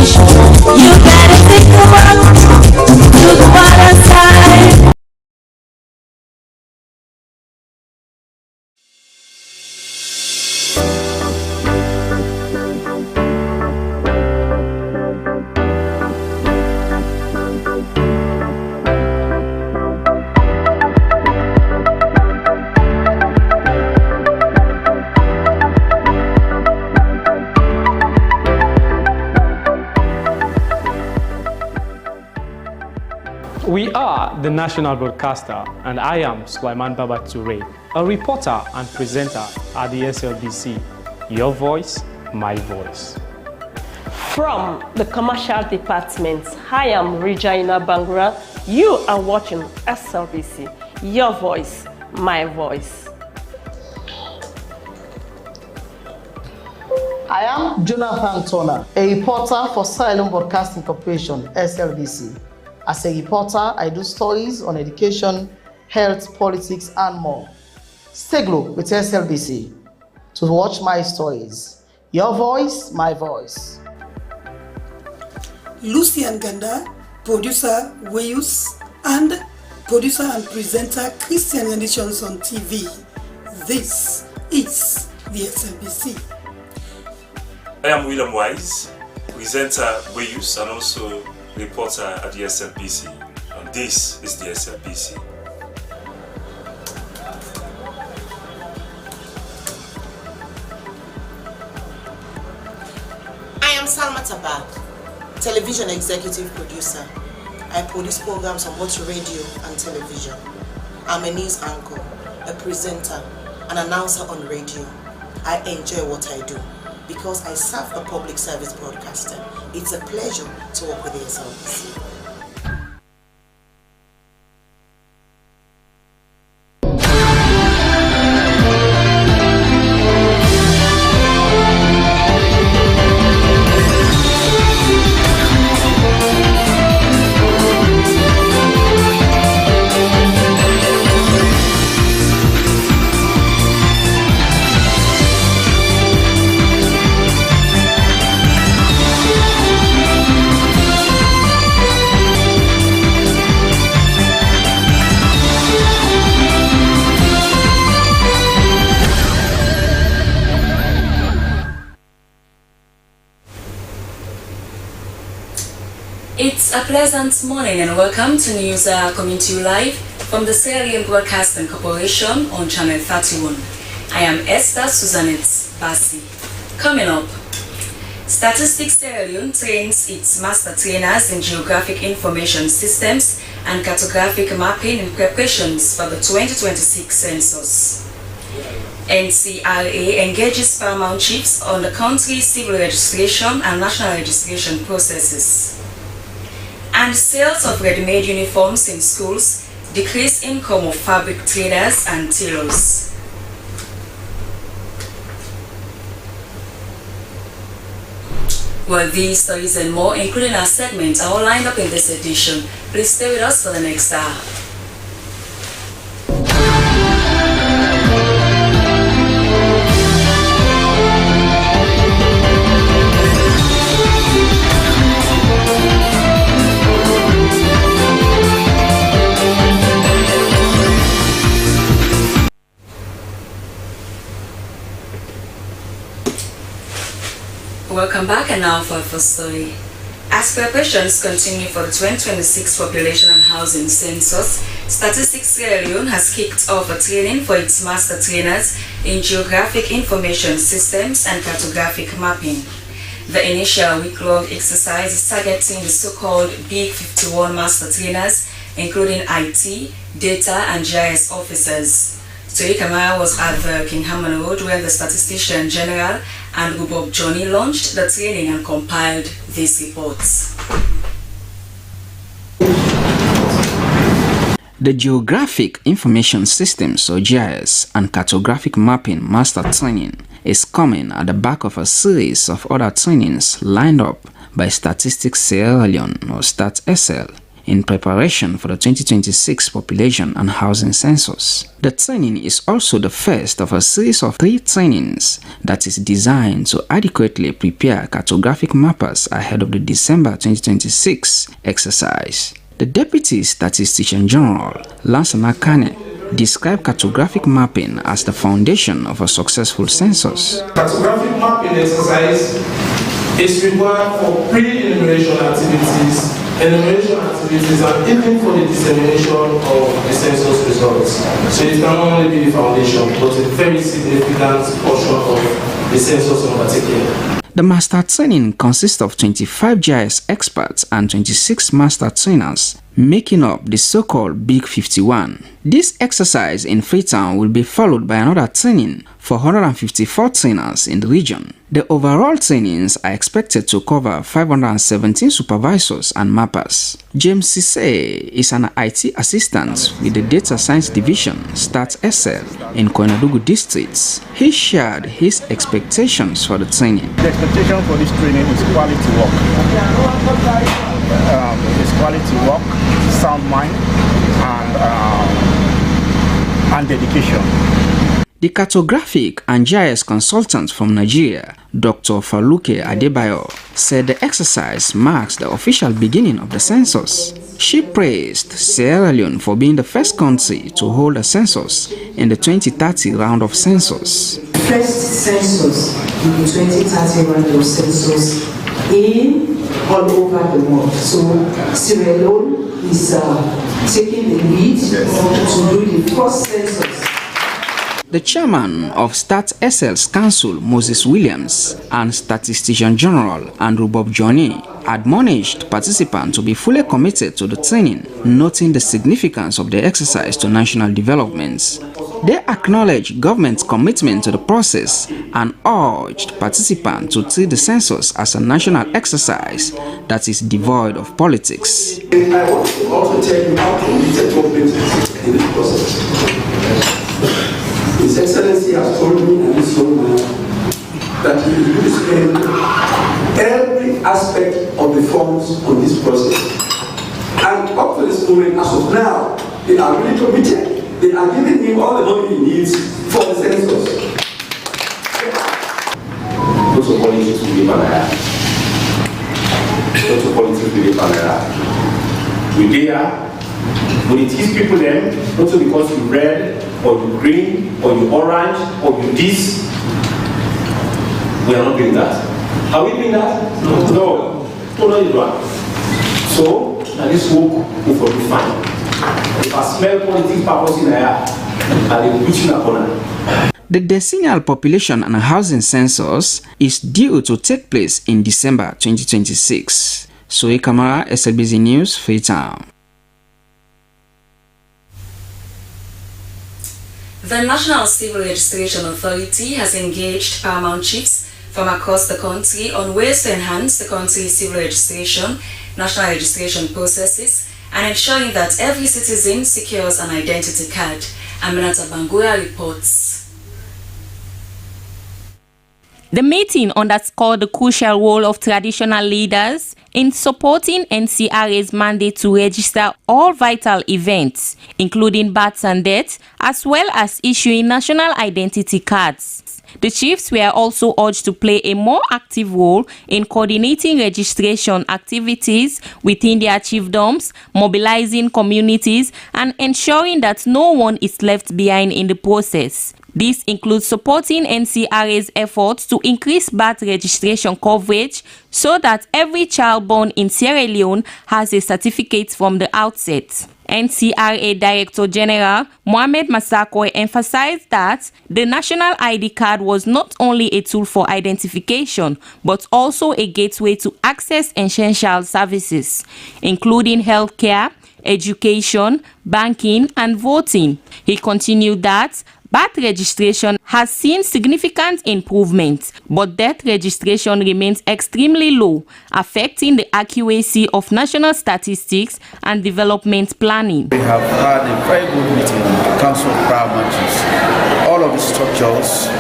You better take a walk to the water side. We are the national broadcaster, and I am Sulaiman Babature, a reporter and presenter at the SLBC. Your voice, my voice. From the commercial department, I am Regina Bangura. You are watching SLBC. Your voice, my voice. I am Jonathan Turner, a reporter for Sierra Leone Broadcasting Corporation, SLBC. As a reporter, I do stories on education, health, politics, and more. Stay glued with SLBC to watch my stories. Your voice, my voice. Lucian Ganda, producer Wayus, and producer and presenter Christian Editions on TV. This is the SLBC. I am William Wise, presenter Wayus and also reporter at the SLBC, and this is the SLBC. I am Salma Taba, television executive producer. I produce programs on both radio and television. I'm a news anchor, a presenter, an announcer on radio. I enjoy what I do because I serve a public service broadcaster. It's a pleasure to work with the SLBC. It's a pleasant morning and welcome to news coming to you live from the Sierra Leone Broadcasting Corporation on Channel 31. I am Esther Suzanette Bassi. Coming up, Statistics Sierra Leone trains its master trainers in geographic information systems and cartographic mapping in preparations for the 2026 census. NCRA engages paramount chiefs on the country's civil registration and national registration processes. And sales of ready-made uniforms in schools decrease income of fabric traders and tailors. Well, these stories and more, including our segments, are all lined up in this edition. Please stay with us for the next hour. Welcome back, and now for our first story. As preparations continue for the 2026 Population and Housing Census, Statistics Sierra Leone has kicked off a training for its master trainers in geographic information systems and cartographic mapping. The initial week-long exercise is targeting the so-called Big 51 master trainers, including IT, data, and GIS officers. Toy Kamara was at the King Hamman Road when the Statistician General and Rubob Johnny launched the training and compiled these reports. The Geographic Information Systems, or GIS, and Cartographic Mapping Master Training is coming at the back of a series of other trainings lined up by Statistics Sierra Leone, or StatSL, in preparation for the 2026 population and housing census. The training is also the first of a series of 3 trainings that is designed to adequately prepare cartographic mappers ahead of the December 2026 exercise. The Deputy Statistician General, Lance Nakane, described cartographic mapping as the foundation of a successful census. Cartographic mapping exercise is required for pre-enumeration activities, enumeration activities, and even for the dissemination of the census results. So it can only be the foundation, but a very significant portion of the census in particular. The master training consists of 25 GIS experts and 26 master trainers, making up the so-called Big 51. This exercise in Freetown will be followed by another training for 154 trainers in the region. The overall trainings are expected to cover 517 supervisors and mappers. James Sise is an IT assistant with the Data Science Division, Stat SL, in Koinadugu districts. He shared his expectations for the training. The expectation for this training is quality work. It's quality work, sound mind, and dedication. The cartographic and GIS consultant from Nigeria, Dr. Faluke Adebayo, said the exercise marks the official beginning of the census. She praised Sierra Leone for being the first country to hold a census in the 2030 round of census. First census in the 2030 round of census in all over the world. So Sierra Leone is taking the lead to do the first census. The chairman of Stat SL's Council, Moses Williams, and Statistician General Andrew Bob Johnny admonished participants to be fully committed to the training, noting the significance of the exercise to national developments. They acknowledged government's commitment to the process and urged participants to treat the census as a national exercise that is devoid of politics. I want to also tell you how committed government is in this process. His Excellency has told me and this young man that he will spend every aspect of the funds on this process. And up to this moment, as of now, they are really committed. They are giving him all the money he needs for the census. Lots of politics will be banana. Lots of politics will be banana. We're there. When it is people then, not so because you red, or you green, or you orange, or you this, we are not doing that. Are we doing that? No. No, you don't. So, now this work will for you fine. If I smell politics purpose in the air, I will put you in a corner. The decennial population and housing census is due to take place in December 2026. Soe Kamara, SLBC News, Freetown. The National Civil Registration Authority has engaged paramount chiefs from across the country on ways to enhance the country's civil registration, national registration processes, and ensuring that every citizen secures an identity card. Aminata Bangura reports. The meeting underscored the crucial role of traditional leaders in supporting NCRA's mandate to register all vital events, including births and deaths, as well as issuing national identity cards. The chiefs were also urged to play a more active role in coordinating registration activities within their chiefdoms, mobilizing communities, and ensuring that no one is left behind in the process. This includes supporting NCRA's efforts to increase birth registration coverage so that every child born in Sierra Leone has a certificate from the outset. NCRA Director General Mohamed Massakoy emphasized that the National ID card was not only a tool for identification, but also a gateway to access essential services, including healthcare, education, banking, and voting. He continued that birth registration has seen significant improvements, but death registration remains extremely low, affecting the accuracy of national statistics and development planning. We have had a very good meeting with the Council of Paramount Chiefs. All of the structures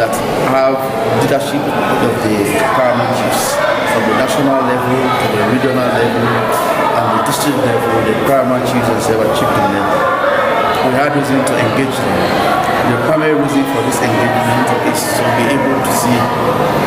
that have leadership of the Paramount Chiefs, from the national level to the regional level and the district level, the paramount chiefs and several chiefs in them, we had reason to engage them. The primary reason for this engagement is to be able to see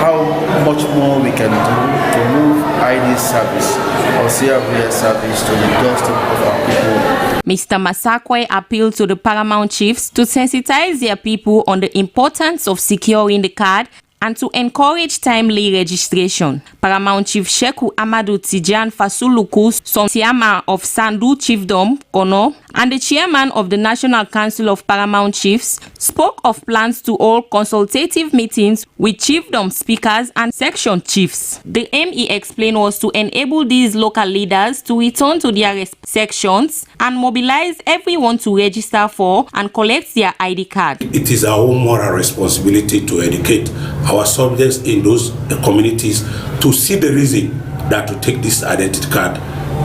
how much more we can do to move ID service or CRVS service to the doorstep of our people. Mr. Masakwe appealed to the paramount chiefs to sensitize their people on the importance of securing the card and to encourage timely registration. Paramount Chief Sheku Amadou Tijan Fasuluku, chairman of Sandu Chiefdom, Kono, and the chairman of the National Council of Paramount Chiefs, spoke of plans to hold consultative meetings with chiefdom speakers and section chiefs. The aim, he explained, was to enable these local leaders to return to their sections and mobilize everyone to register for and collect their ID card. It is our own moral responsibility to educate our subjects in those communities to see the reason that to take this identity card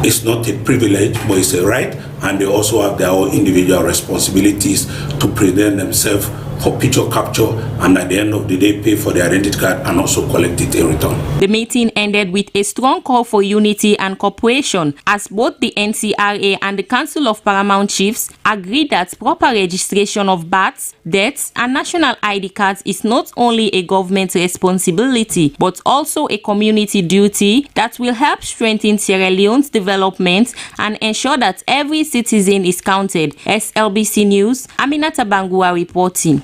is not a privilege but it's a right, and they also have their own individual responsibilities to present themselves for picture capture and at the end of the day pay for the identity card and also collect it in return. The meeting ended with a strong call for unity and cooperation as both the NCRA and the Council of Paramount Chiefs agreed that proper registration of births, deaths and national ID cards is not only a government responsibility but also a community duty that will help strengthen Sierra Leone's development and ensure that every citizen is counted. SLBC News, Aminata Bangua reporting.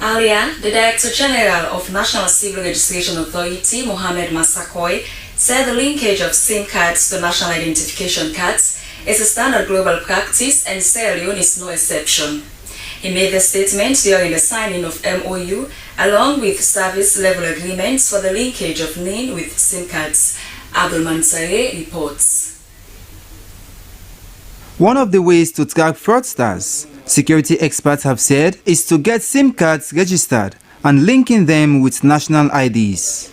Earlier, the Director General of National Civil Registration Authority, Mohamed Masakwe, said the linkage of SIM cards to national identification cards is a standard global practice and Sierra Leone is no exception. He made the statement during the signing of MOU along with service-level agreements for the linkage of NIN with SIM cards. Abdul Mansare reports. One of the ways to track fraudsters, security experts have said, is to get SIM cards registered and linking them with national IDs.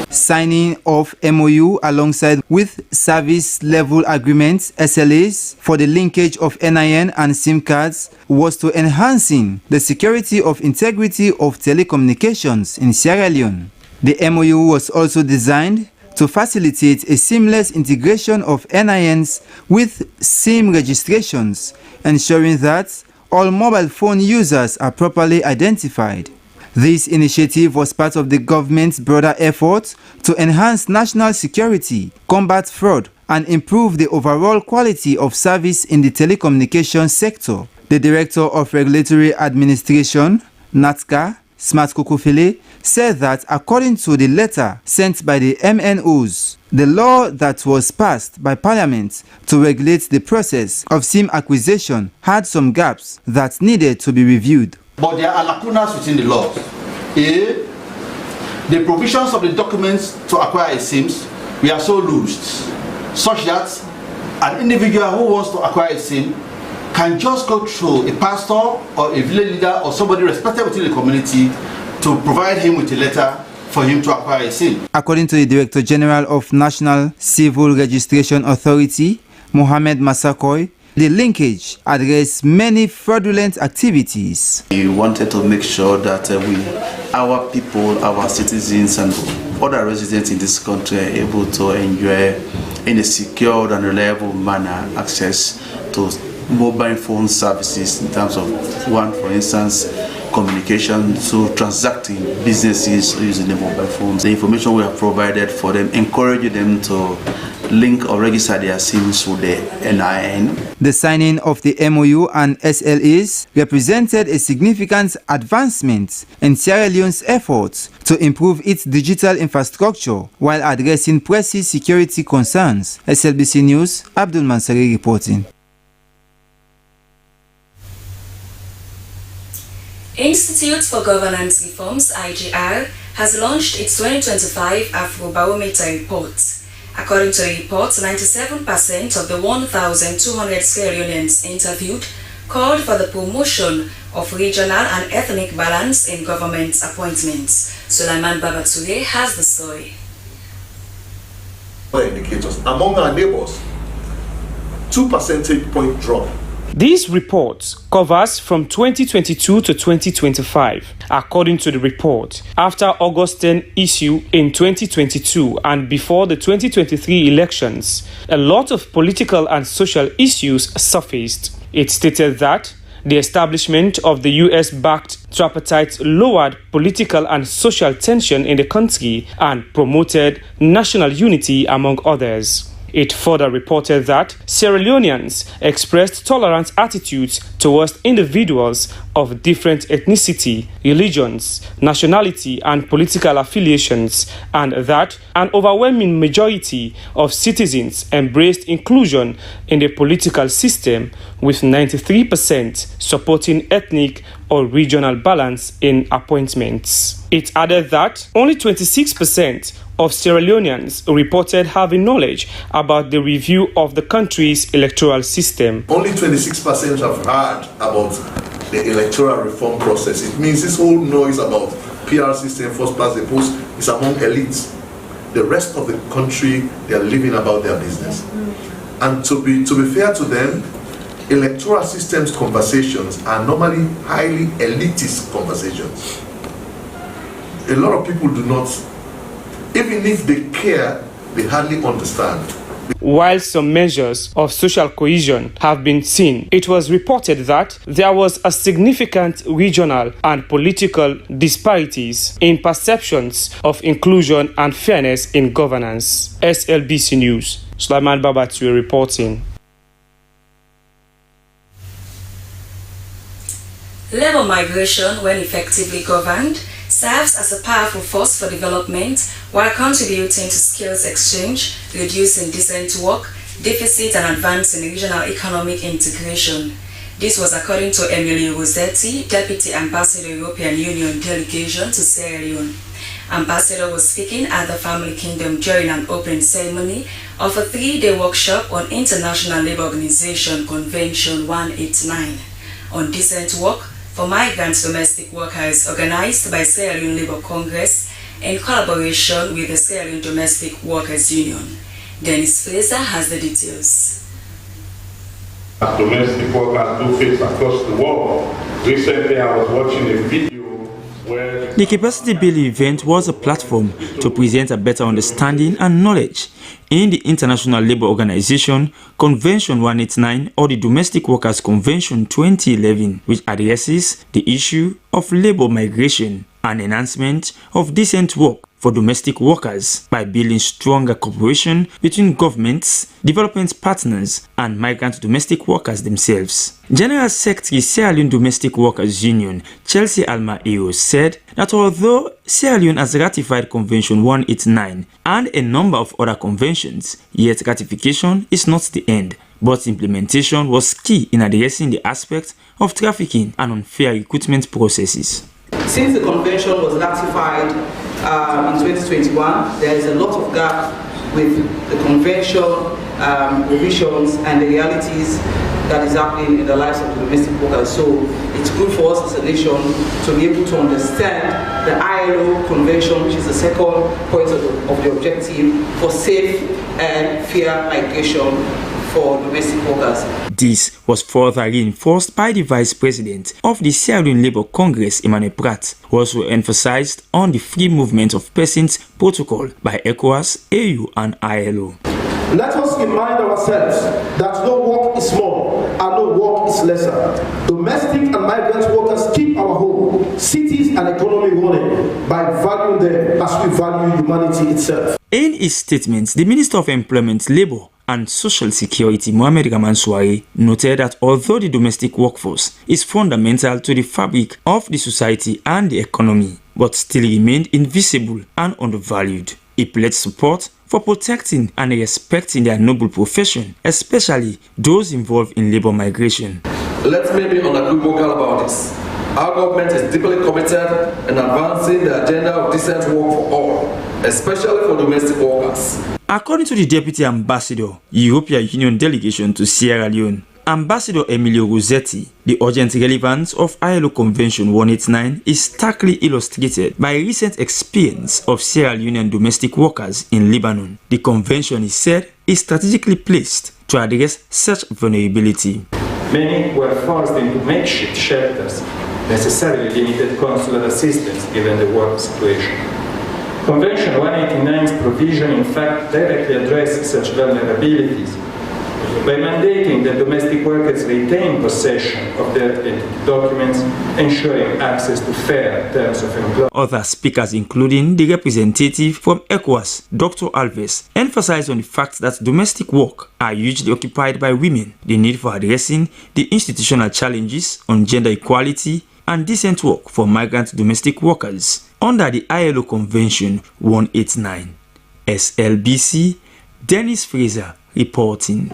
Signing of MOU alongside with service level agreements SLAs for the linkage of NIN and SIM cards was to enhancing the security of integrity of telecommunications in Sierra Leone. The MOU was also designed to facilitate a seamless integration of NINs with SIM registrations, ensuring that all mobile phone users are properly identified. This initiative was part of the government's broader effort to enhance national security, combat fraud, and improve the overall quality of service in the telecommunications sector. The Director of Regulatory Administration, NATCA, Smart Kokofele, said that according to the letter sent by the MNOs, the law that was passed by Parliament to regulate the process of SIM acquisition had some gaps that needed to be reviewed. But there are lacunas within the laws. A, the provisions of the documents to acquire a SIMs were so loose, such that an individual who wants to acquire a SIM can just go through a pastor or a village leader or somebody respected within the community to provide him with a letter for him to acquire a SIM. According to the Director General of National Civil Registration Authority, Mohamed Masakwe, the linkage addressed many fraudulent activities. We wanted to make sure that our people, our citizens and other residents in this country are able to enjoy in a secure and reliable manner access to mobile phone services in terms of one, for instance, communication, so transacting businesses using the mobile phones. The information we have provided for them, encouraging them to link or register their SIMs with the NIN. The signing of the MOU and SLAs represented a significant advancement in Sierra Leone's efforts to improve its digital infrastructure while addressing pressing security concerns. SLBC News, Abdul Mansari reporting. Institute for Governance Reforms, IGR, has launched its 2025 Afrobarometer report. According to the report, 97% of the 1,200 Sierra Leoneans interviewed called for the promotion of regional and ethnic balance in government appointments. Sulaiman Babature has the story. Indicators among our neighbors, 2 percentage point drop This report covers from 2022 to 2025. According to the report, after August 10 issue in 2022 and before the 2023 elections, a lot of political and social issues surfaced. It stated that the establishment of the US-backed tripartite lowered political and social tension in the country and promoted national unity, among others. It further reported that Sierra Leoneans expressed tolerant attitudes towards individuals of different ethnicity, religions, nationality, and political affiliations, and that an overwhelming majority of citizens embraced inclusion in the political system, with 93% supporting ethnic or regional balance in appointments. It added that only 26% of Sierra Leoneans reported having knowledge about the review of the country's electoral system. Only 26% have heard about the electoral reform process. It means this whole noise about PR system, first past the post, is among elites. The rest of the country, they are living about their business. And to be fair to them, electoral systems conversations are normally highly elitist conversations. A lot of people do not, even if they care, they hardly understand. While some measures of social cohesion have been seen, it was reported that there was a significant regional and political disparities in perceptions of inclusion and fairness in governance. SLBC News, Sulaiman Babatu reporting. Labour migration, when effectively governed, serves as a powerful force for development while contributing to skills exchange, reducing decent work, deficit, and advancing regional economic integration. This was according to Emilio Rossetti, Deputy Ambassador European Union Delegation to Sierra Leone. Ambassador was speaking at the Family Kingdom during an opening ceremony of a 3-day workshop on International Labour Organization Convention 189 on decent work for migrant domestic workers, organized by Sierra Leone Labour Congress in collaboration with the Sierra Leone Domestic Workers Union. Dennis Fraser has the details. Domestic workers do face across the world. Recently, I was watching a video where the Capacity Building event was a platform to present a better understanding and knowledge in the International Labour Organization Convention 189 or the Domestic Workers Convention 2011, which addresses the issue of labour migration and enhancement of decent work for domestic workers by building stronger cooperation between governments, development partners, and migrant domestic workers themselves. General Secretary Sierra Leone Domestic Workers Union Chelsea Alma Eo said that although Sierra Leone has ratified Convention 189 and a number of other conventions, yet ratification is not the end, but implementation was key in addressing the aspect of trafficking and unfair recruitment processes. Since the convention was ratified in 2021, there is a lot of gap with the convention provisions and the realities that is happening in the lives of the domestic workers. So it's good for us as a nation to be able to understand the ILO convention, which is the second point of the objective for safe and fair migration for domestic workers. This was further reinforced by the Vice President of the Sierra Leone Labour Congress, Emmanuel Pratt, who also emphasized on the free movement of persons protocol by ECOWAS, AU and ILO. Let us remind ourselves that no work is more and no work is lesser. Domestic and migrant workers keep our home, cities and economy running by valuing them as we value humanity itself. In his statement, the Minister of Employment, Labour and Social Security, Mohamed Ramanswari, noted that although the domestic workforce is fundamental to the fabric of the society and the economy, but still remained invisible and undervalued. He pledged support for protecting and respecting their noble profession, especially those involved in labour migration. Let's maybe unequivocal about this. Our government is deeply committed in advancing the agenda of decent work for all, especially for domestic workers. According to the Deputy Ambassador, European Union Delegation to Sierra Leone, Ambassador Emilio Rossetti, the urgent relevance of ILO Convention 189 is starkly illustrated by recent experience of Sierra Leonean domestic workers in Lebanon. The convention is said is strategically placed to address such vulnerability. Many were forced into makeshift shelters, necessarily limited consular assistance given the war situation. Convention 189's provision in fact directly addresses such vulnerabilities by mandating that domestic workers retain possession of their identity documents, ensuring access to fair terms of employment. Other speakers, including the representative from ECOWAS, Dr. Alves, emphasized on the fact that domestic work are hugely occupied by women, the need for addressing the institutional challenges on gender equality and decent work for migrant domestic workers under the ILO Convention 189. SLBC, Dennis Fraser reporting.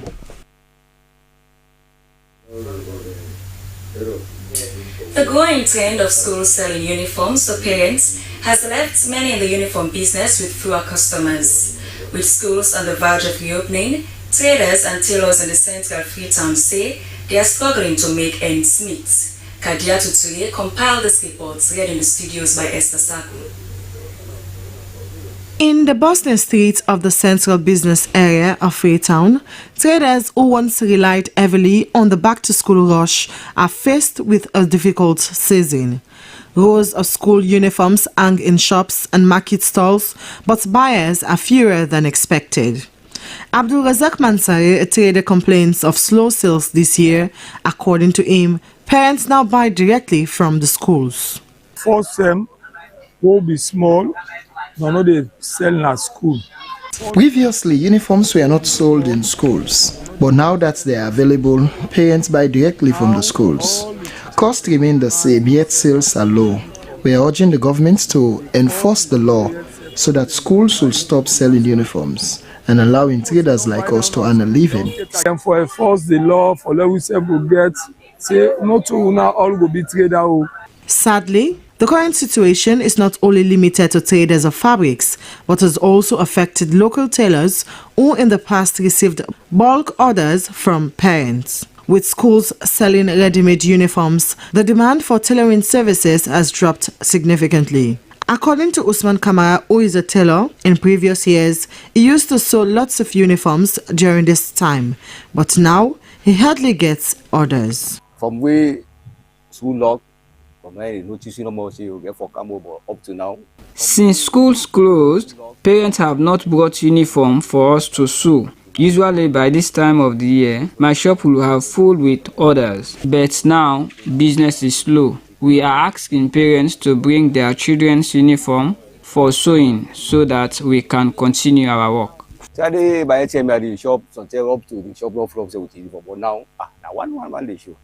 The growing trend of schools selling uniforms to parents has left many in the uniform business with fewer customers. With schools on the verge of reopening, traders and tailors in the central Freetown say they are struggling to make ends meet. Kadia Tutuye compiled this report, read in the studios by Esther Saku. In the bustling streets of the central business area of Freetown, traders who once relied heavily on the back-to-school rush are faced with a difficult season. Rows of school uniforms hang in shops and market stalls, but buyers are fewer than expected. Abdul Razak Mansari, a trader, complains of slow sales this year. According to him, parents now buy directly from the schools. First term will be small. No, they sell at school. Previously, uniforms were not sold in schools, but now that they are available, parents buy directly from the schools. Costs remain the same, yet sales are low. We are urging the government to enforce the law so that schools will stop selling uniforms and allowing traders like us to earn a living. And for enforce the law, for let we say we get, say not to now all will be trader. Sadly, the current situation is not only limited to traders of fabrics, but has also affected local tailors who in the past received bulk orders from parents. With schools selling ready-made uniforms, the demand for tailoring services has dropped significantly. According to Usman Kamara, who is a tailor, in previous years, he used to sew lots of uniforms during this time, but now he hardly gets orders. From way school lock, up to now. Since schools closed, parents have not brought uniform for us to sew. Usually by this time of the year, my shop will have full with orders. But now, business is slow. We are asking parents to bring their children's uniform for sewing so that we can continue our work. By the time the shop, up to the shop, but now, one day show.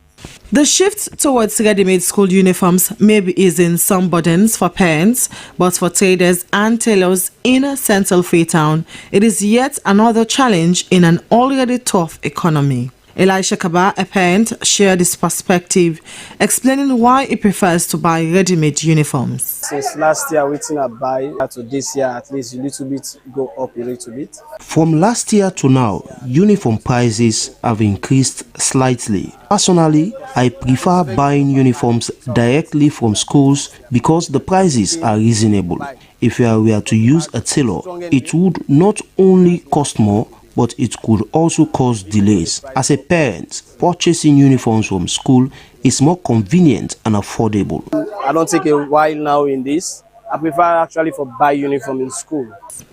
The shift towards ready-made school uniforms may be easing some burdens for parents, but for traders and tailors in Central Freetown, it is yet another challenge in an already tough economy. Elisha Kaba, a parent, shared his perspective, explaining why he prefers to buy ready-made uniforms. Since last year, waiting I buy to this year, at least a little bit go up a little bit. From last year to now, uniform prices have increased slightly. Personally, I prefer buying uniforms directly from schools because the prices are reasonable. If I were to use a tailor, it would not only cost more, but it could also cause delays. As a parent, purchasing uniforms from school is more convenient and affordable. I don't take a while now in this. I prefer actually for buy uniform in school.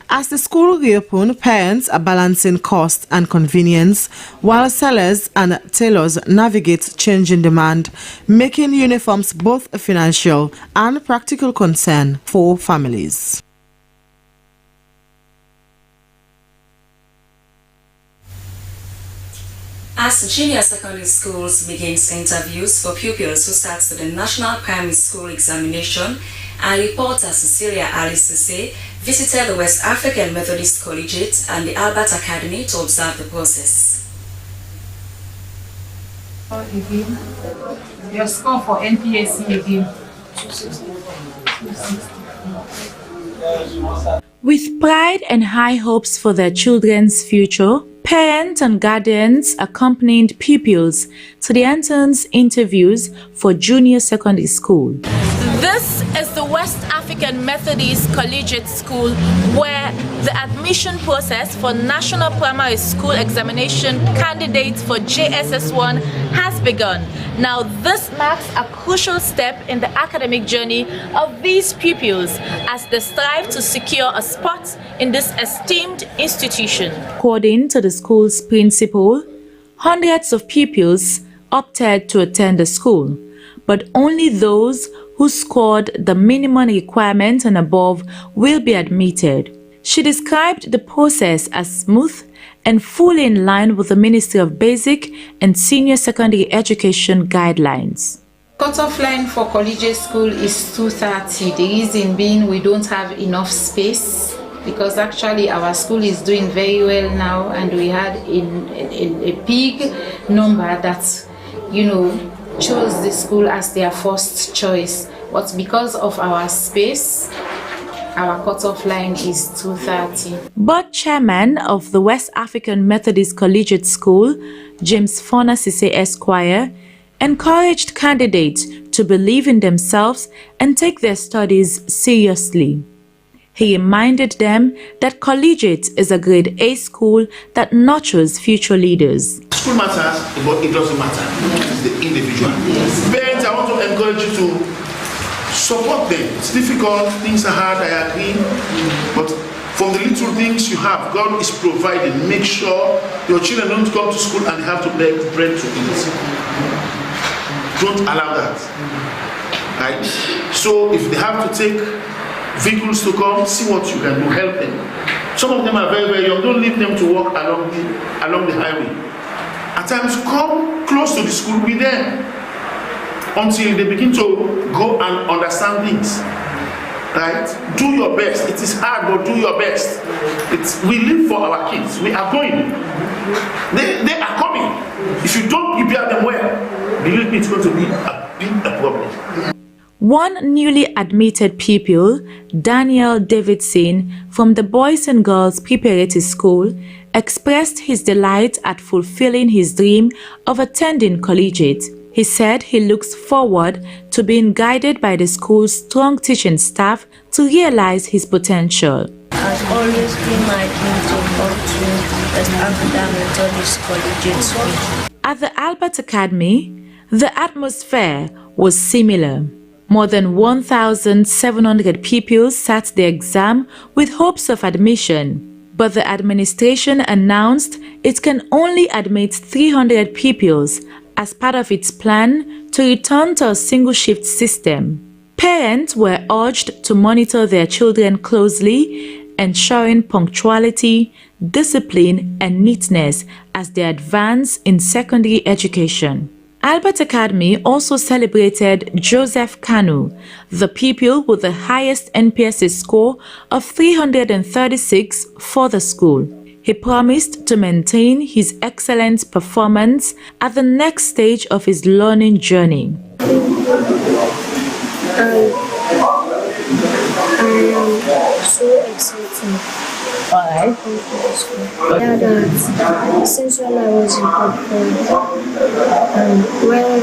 As the school reopen, parents are balancing cost and convenience, while sellers and tailors navigate changing demand, making uniforms both a financial and practical concern for families. As junior secondary schools begins interviews for pupils who start the National Primary School Examination, our reporter Cecilia Alice visited the West African Methodist Collegiate and the Albert Academy to observe the process. Again, your score for NPSC again. With pride and high hopes for their children's future, parents and guardians accompanied pupils to the entrance interviews for junior secondary school. This is the West African Methodist Collegiate School, where The admission process for National Primary School Examination candidates for JSS1 has begun. Now, this marks a crucial step in the academic journey of these pupils as they strive to secure a spot in this esteemed institution. According to the school's principal, hundreds of pupils opted to attend the school, but only those who scored the minimum requirement and above will be admitted. She described the process as smooth and fully in line with the Ministry of Basic and Senior Secondary Education guidelines. Cut-off line for collegiate school is 230. The reason being we don't have enough space, because actually our school is doing very well now, and we had a big number that, chose the school as their first choice. But because of our space, our cutoff line is 230. Board chairman of the West African Methodist Collegiate School, James Fona Sise Esquire, encouraged candidates to believe in themselves and take their studies seriously. He reminded them that collegiate is a grade A school that nurtures future leaders. School matters, but it doesn't matter. It's the individual. Parents, I want to encourage you to support them. It's difficult, things are hard, I agree, but from the little things you have, God is providing. Make sure your children don't come to school and have to beg bread to eat. Don't allow that. Right? So if they have to take vehicles to come, see what you can do, help them. Some of them are very, very young. Don't leave them to walk along the highway. At times, come close to the school, be there until they begin to go and understand things. Right? Do your best. It is hard, but do your best. We live for our kids. We are going. They are coming. If you don't prepare them well, believe me, it's going to be a problem. One newly admitted pupil, Daniel Davidson, from the Boys and Girls Preparatory School, expressed his delight at fulfilling his dream of attending collegiate. He said he looks forward to being guided by the school's strong teaching staff to realize his potential. It has always been my dream to come to West African Methodist Collegiate School. At the Albert Academy, the atmosphere was similar. More than 1,700 pupils sat the exam with hopes of admission, but the administration announced it can only admit 300 pupils as part of its plan to return to a single-shift system. Parents were urged to monitor their children closely, ensuring punctuality, discipline, and neatness as they advance in secondary education. Albert Academy also celebrated Joseph Kanu, the pupil with the highest NPSA score of 336 for the school. He promised to maintain his excellent performance at the next stage of his learning journey. I am so excited. Alright. Yeah, that since when I was in Hong and when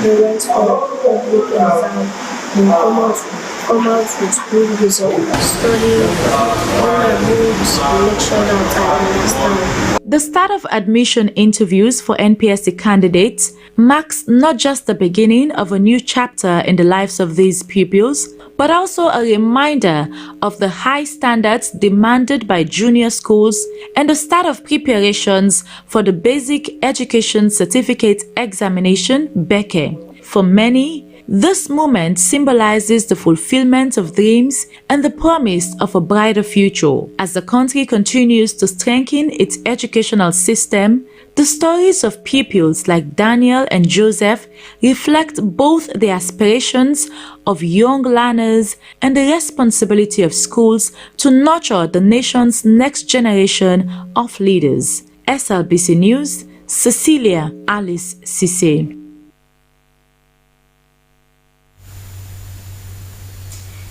they went for public exam, they come out with good results. Study all my books and make sure that I understand. The start of admission interviews for NPSC candidates marks not just the beginning of a new chapter in the lives of these pupils, but also a reminder of the high standards demanded by junior schools and the start of preparations for the Basic Education Certificate Examination (BECE). For many, this moment symbolizes the fulfillment of dreams and the promise of a brighter future. As the country continues to strengthen its educational system, the stories of pupils like Daniel and Joseph reflect both the aspirations of young learners and the responsibility of schools to nurture the nation's next generation of leaders. SLBC News, Cecilia Alice Sise.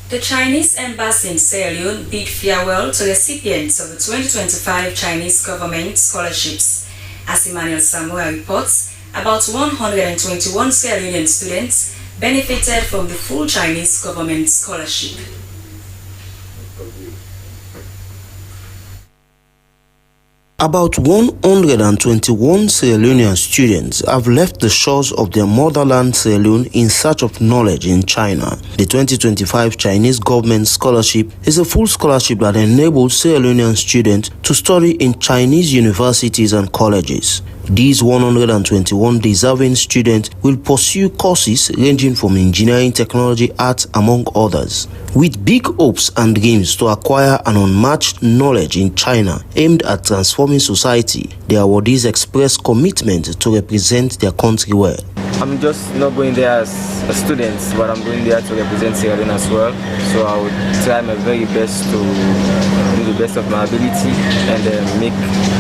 The Chinese Embassy in Sierra Leone bid farewell to recipients of the 2025 Chinese Government Scholarships. As Emmanuel Samoa reports, about 121 Sierra Leonean students benefited from the full Chinese Government Scholarship. About 121 Sierra Leonean students have left the shores of their motherland Sierra Leone in search of knowledge in China. The 2025 Chinese government scholarship is a full scholarship that enables Sierra Leonean students to study in Chinese universities and colleges. These 121 deserving students will pursue courses ranging from engineering, technology, arts, among others. With big hopes and dreams to acquire an unmatched knowledge in China aimed at transforming society, the awardees express commitment to represent their country well. I'm just not going there as a student, but I'm going there to represent Sierra Leone as well. So I would try my very best to do the best of my ability and make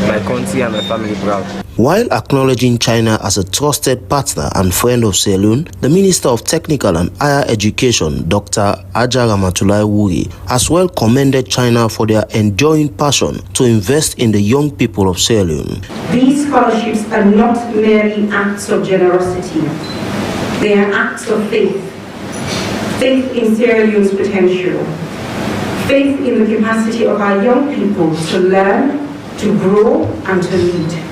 my country and my family proud. While acknowledging China as a trusted partner and friend of Sierra Leone, the Minister of Technical and Higher Education, Dr. Aja Ramatulai Wuri, as well commended China for their enduring passion to invest in the young people of Sierra Leone. These scholarships are not merely acts of generosity. They are acts of faith. Faith in Sierra Leone's potential. Faith in the capacity of our young people to learn, to grow, and to lead.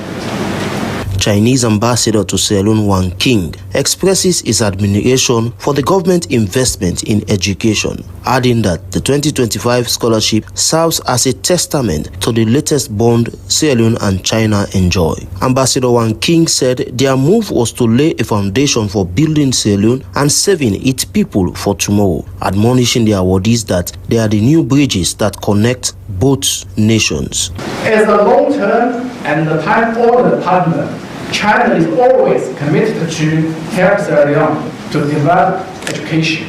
Chinese ambassador to Sierra Leone Wang King expresses his admiration for the government investment in education, adding that the 2025 scholarship serves as a testament to the latest bond Sierra Leone and China enjoy. Ambassador Wang King said their move was to lay a foundation for building Sierra Leone and saving its people for tomorrow, admonishing the awardees that they are the new bridges that connect both nations. As a long-term and time-honored partner, China is always committed to help Sierra Leone to develop education.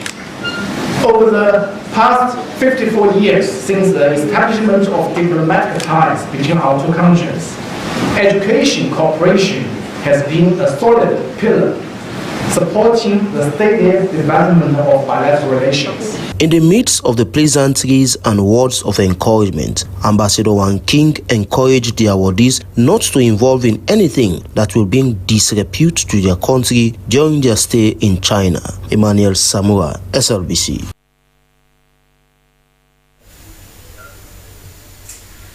Over the past 54 years since the establishment of diplomatic ties between our two countries, education cooperation has been a solid pillar supporting the steady development of bilateral relations. In the midst of the pleasantries and words of encouragement, Ambassador Wang King encouraged the awardees not to involve in anything that will bring disrepute to their country during their stay in China. Emmanuel Samura, SLBC.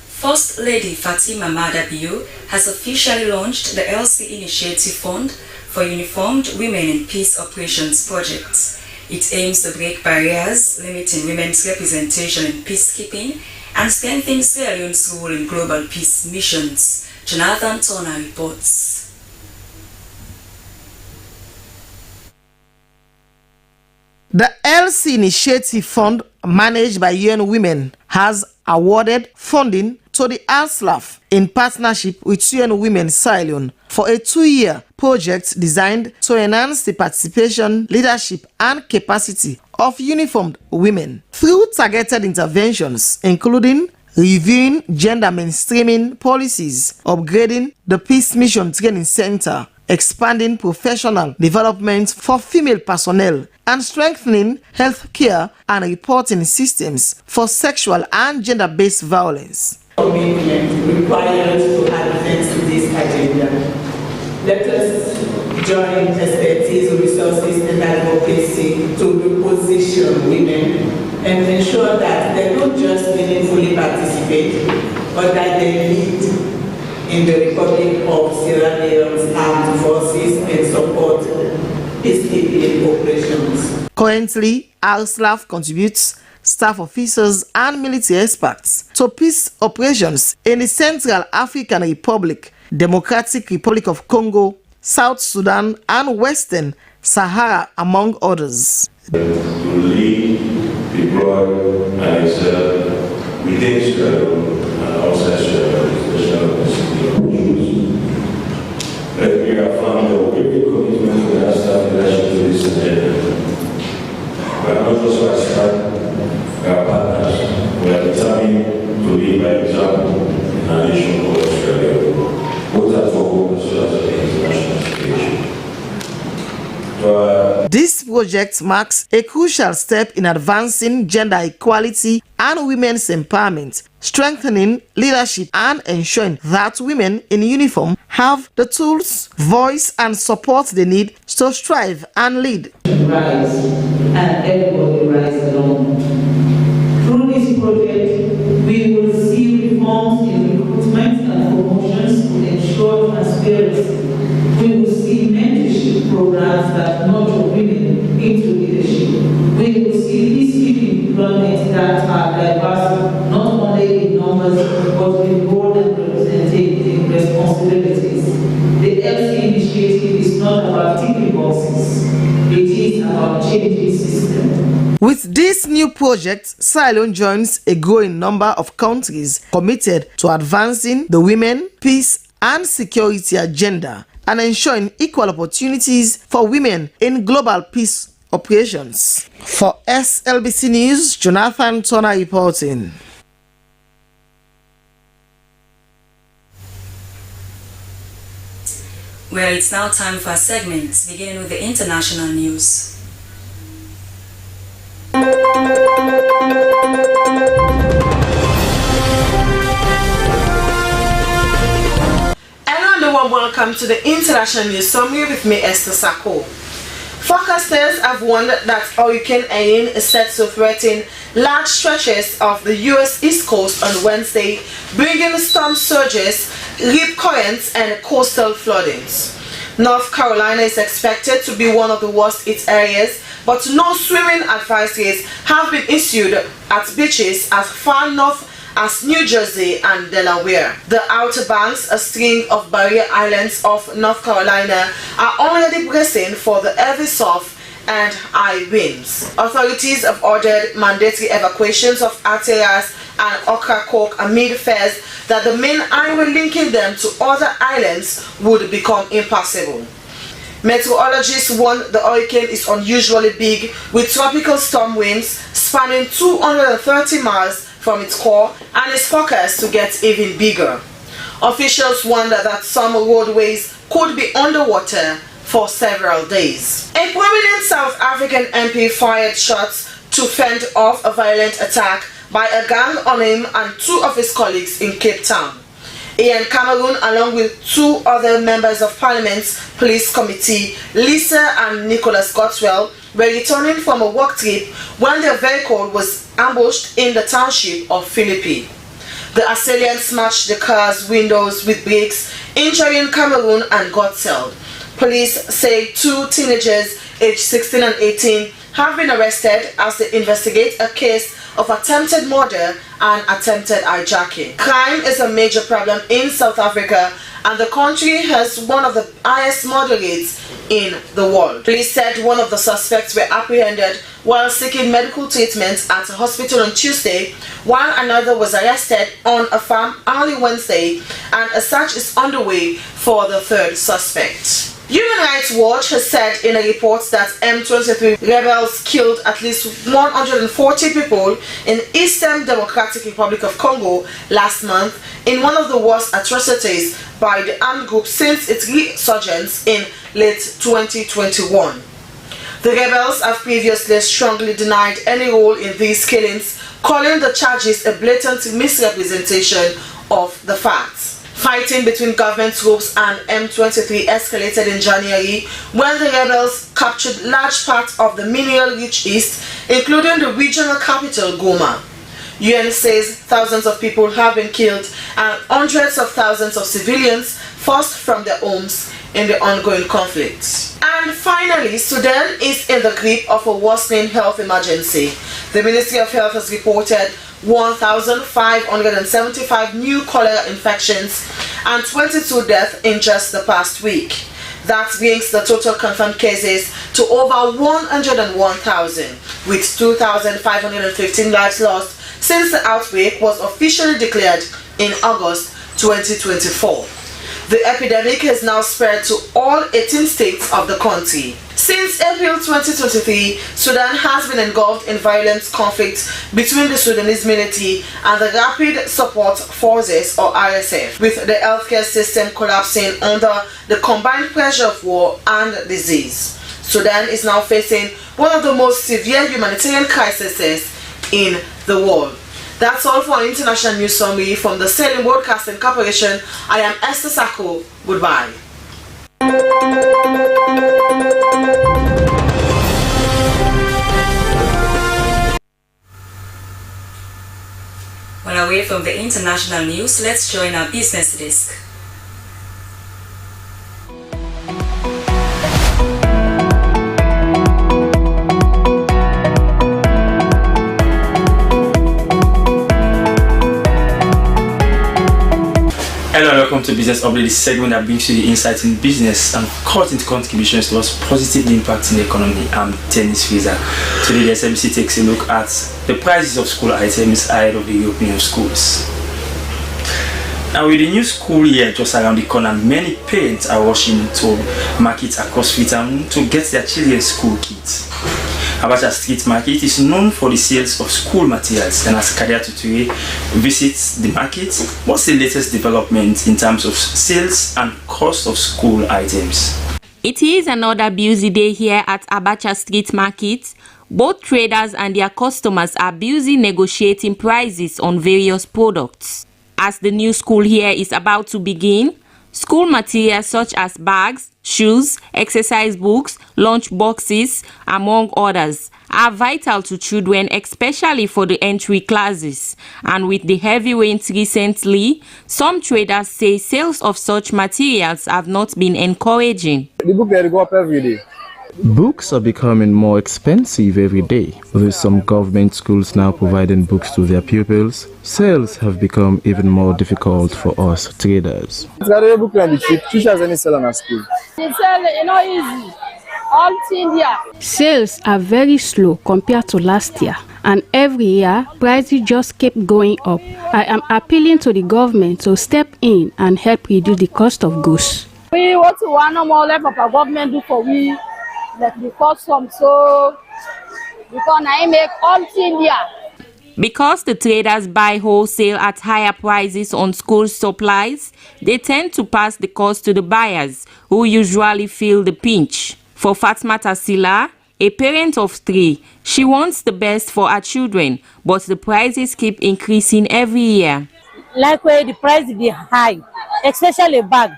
First Lady Fatima Madabiu has officially launched the LC Initiative Fund for Uniformed Women in Peace Operations projects. It aims to break barriers limiting women's representation in peacekeeping and strengthen Sierra Leone's role in global peace missions. Jonathan Turner reports. The LC Initiative Fund, managed by UN Women, has awarded funding to the ALSLAF in partnership with UN Women Sierra Leone for a 2-year project designed to enhance the participation, leadership, and capacity of uniformed women through targeted interventions, including reviewing gender mainstreaming policies, upgrading the Peace Mission Training Center, expanding professional development for female personnel, and strengthening health care and reporting systems for sexual and gender-based violence. Commitment required to advance this agenda. Let us join expertise, resources, and advocacy to reposition women and ensure that they don't just meaningfully participate, but that they lead in the Republic of Sierra Leone's armed forces and support peacekeeping operations. Currently, ALSLAF contributes staff officers and military experts to peace operations in the Central African Republic, Democratic Republic of Congo, South Sudan, and Western Sahara, among others. To lead, deploy, and excel within Sierra Leone and outside Sierra Leone, especially operations. Let me affirm the very commitment to our staff leadership to this agenda. We are not just our staff, we are partners. We are determined to lead by example in our nation called Sierra Leone, both at home as well as the international stage. This project marks a crucial step in advancing gender equality and women's empowerment, strengthening leadership, and ensuring that women in uniform have the tools, voice, and support they need to strive and lead. Rise, and everybody rise along. Through this project, we will see reforms in recruitment and promotion With this new project, Sierra Leone joins a growing number of countries committed to advancing the women, peace and security agenda and ensuring equal opportunities for women in global peace operations. For SLBC News, Jonathan Turner reporting. Well, it's now time for our segments, beginning with the international news. Hello and a warm welcome to the International News Summary with me, Esther Sako. Forecasters have warned that Hurricane Ian is set to threaten large stretches of the U.S. East Coast on Wednesday, bringing storm surges, rip currents and coastal floodings. North Carolina is expected to be one of the worst hit areas, but no swimming advisories have been issued at beaches as far north as New Jersey and Delaware. The Outer Banks, a string of barrier islands of North Carolina, are already bracing for the heavy surf and high winds. Authorities have ordered mandatory evacuations of Hatteras and Ocracoke amid fears that the main highway linking them to other islands would become impassable. Meteorologists warn the hurricane is unusually big, with tropical storm winds spanning 230 miles from its core and is forecast to get even bigger. Officials warn that some roadways could be underwater for several days. A prominent South African MP fired shots to fend off a violent attack by a gang on him and two of his colleagues in Cape Town. Ian Cameron, along with two other members of Parliament's Police Committee, Lisa and Nicholas Gotswell, were returning from a work trip when their vehicle was ambushed in the township of Philippi. The assailants smashed the car's windows with bricks, injuring Cameron and Gotswell. Police say two teenagers aged 16 and 18 have been arrested as they investigate a case of attempted murder and attempted hijacking. Crime is a major problem in South Africa, and the country has one of the highest murder rates in the world. Police said one of the suspects were apprehended while seeking medical treatment at a hospital on Tuesday, while another was arrested on a farm early Wednesday, and a search is underway for the third suspect. Human Rights Watch has said in a report that M23 rebels killed at least 140 people in Eastern Democratic Republic of Congo last month in one of the worst atrocities by the armed group since its resurgence in late 2021. The rebels have previously strongly denied any role in these killings, calling the charges a blatant misrepresentation of the facts. Fighting between government troops and M23 escalated in January when the rebels captured large parts of the mineral-rich east, including the regional capital Goma. UN says thousands of people have been killed and hundreds of thousands of civilians forced from their homes in the ongoing conflict. And finally, Sudan is in the grip of a worsening health emergency. The Ministry of Health has reported 1,575 new cholera infections and 22 deaths in just the past week. That brings the total confirmed cases to over 101,000, with 2,515 lives lost since the outbreak was officially declared in August 2024. The epidemic has now spread to all 18 states of the country. Since April 2023, Sudan has been engulfed in violent conflict between the Sudanese military and the Rapid Support Forces, or RSF, with the healthcare system collapsing under the combined pressure of war and disease. Sudan is now facing one of the most severe humanitarian crises in the world. That's all for our international news summary from the Sierra Leone Broadcasting Corporation. I am Esther Sako. Goodbye. Well, away from the international news, let's join our business desk. Hello and welcome to Business Update, the segment that brings you the insights in business and current contributions towards positively impacting the economy. I'm Tennis Freezer. Today, the Slbc takes a look at the prices of school items ahead of the opening of schools. Now, with the new school year just around the corner, many parents are rushing to markets across Freetown to get their children's school kits. Abacha Street Market is known for the sales of school materials, and as Kadia Tuture visits the market, what's the latest development in terms of sales and cost of school items? It is another busy day here at Abacha Street Market. Both traders and their customers are busy negotiating prices on various products. As the new school year is about to begin, school materials such as bags, shoes, exercise books, lunch boxes, among others, are vital to children, especially for the entry classes. And with the heavy rains recently, some traders say sales of such materials have not been encouraging. The book they go up every day. Books are becoming more expensive every day. With some government schools now providing books to their pupils, sales have become even more difficult for us traders. Book can be cheap. Teachers any sell on our school. They sell, easy. All India. Sales are very slow compared to last year, and every year prices just keep going up. I am appealing to the government to step in and help reduce the cost of goods. We want to one more level of government do for we. Like the custom, so because I make all India. Because the traders buy wholesale at higher prices on school supplies, they tend to pass the cost to the buyers, who usually feel the pinch. For Fatma Tassila, a parent of 3, she wants the best for her children, but the prices keep increasing every year. Like where the price be high, especially bag.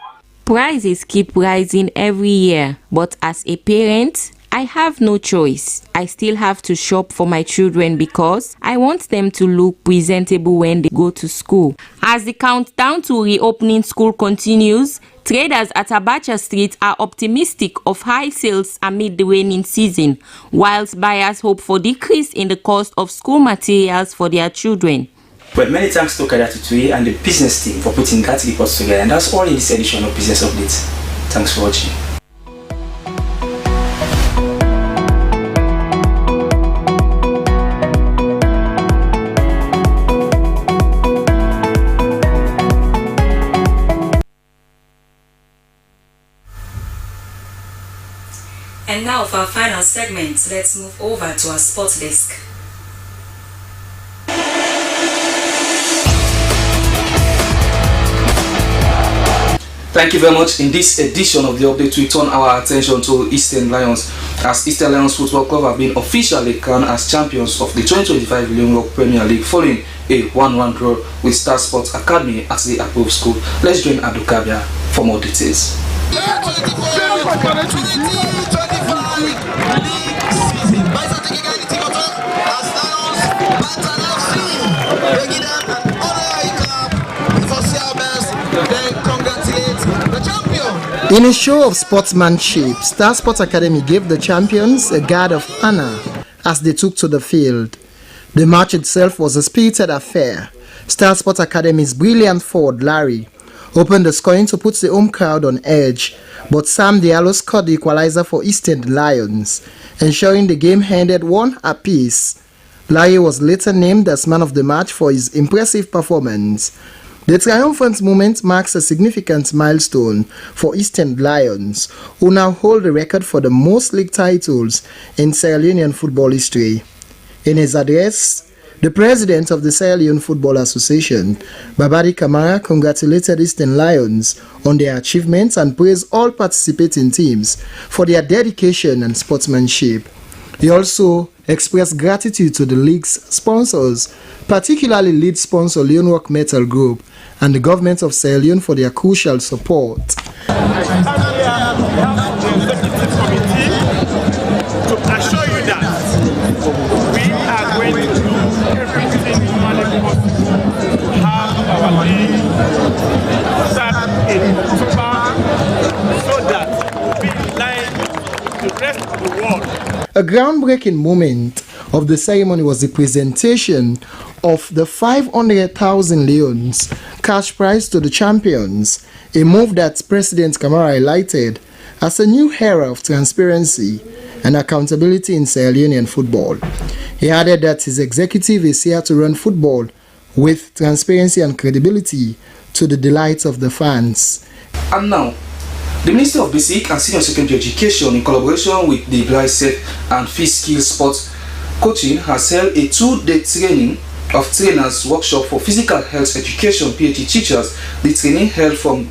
Prices keep rising every year, but as a parent, I have no choice. I still have to shop for my children because I want them to look presentable when they go to school. As the countdown to reopening school continues, traders at Abacha Street are optimistic of high sales amid the rainy season, whilst buyers hope for decrease in the cost of school materials for their children. Well, many thanks to Kadia Tuture and the business team for putting that report together, and that's all in this edition of Business Update. Thanks for watching. And now for our final segment, let's move over to our sports desk. Thank you very much. In this edition of the update, we turn our attention to Eastern Lions, as Eastern Lions Football Club have been officially crowned as champions of the 2025 Leone Rock Premier League following a 1-1 draw with Star Sports Academy at the approved school. Let's join Abdukabia for more details. In a show of sportsmanship, Star Sports Academy gave the champions a guard of honor as they took to the field. The match itself was a spirited affair. Star Sports Academy's brilliant forward Larry opened the scoring to put the home crowd on edge, but Sam Diallo scored the equalizer for Eastern Lions, ensuring the game ended 1 apiece. Larry was later named as man of the match for his impressive performance. The triumphant moment marks a significant milestone for Eastern Lions, who now hold the record for the most league titles in Sierra Leonean football history. In his address, the president of the Sierra Leone Football Association, Babadi Kamara, congratulated Eastern Lions on their achievements and praised all participating teams for their dedication and sportsmanship. He also expressed gratitude to the league's sponsors, particularly lead sponsor Leone Rock Metal Group and the government of Sierra Leone for their crucial support. To assure you that we are going to do everything humanly possible to have our league start in October so that we'll be in line with the rest of the world. A groundbreaking moment of the ceremony was the presentation of the 500,000 leones cash prize to the champions, a move that President Kamara highlighted as a new era of transparency and accountability in Sierra Leonean football. He added that his executive is here to run football with transparency and credibility to the delight of the fans. And now, the Ministry of Basic and Senior Secondary Education, in collaboration with the BLISEF and Free Skills Sports Coaching, has held a 2-day training of trainers workshop for physical health education PhD teachers. The training held from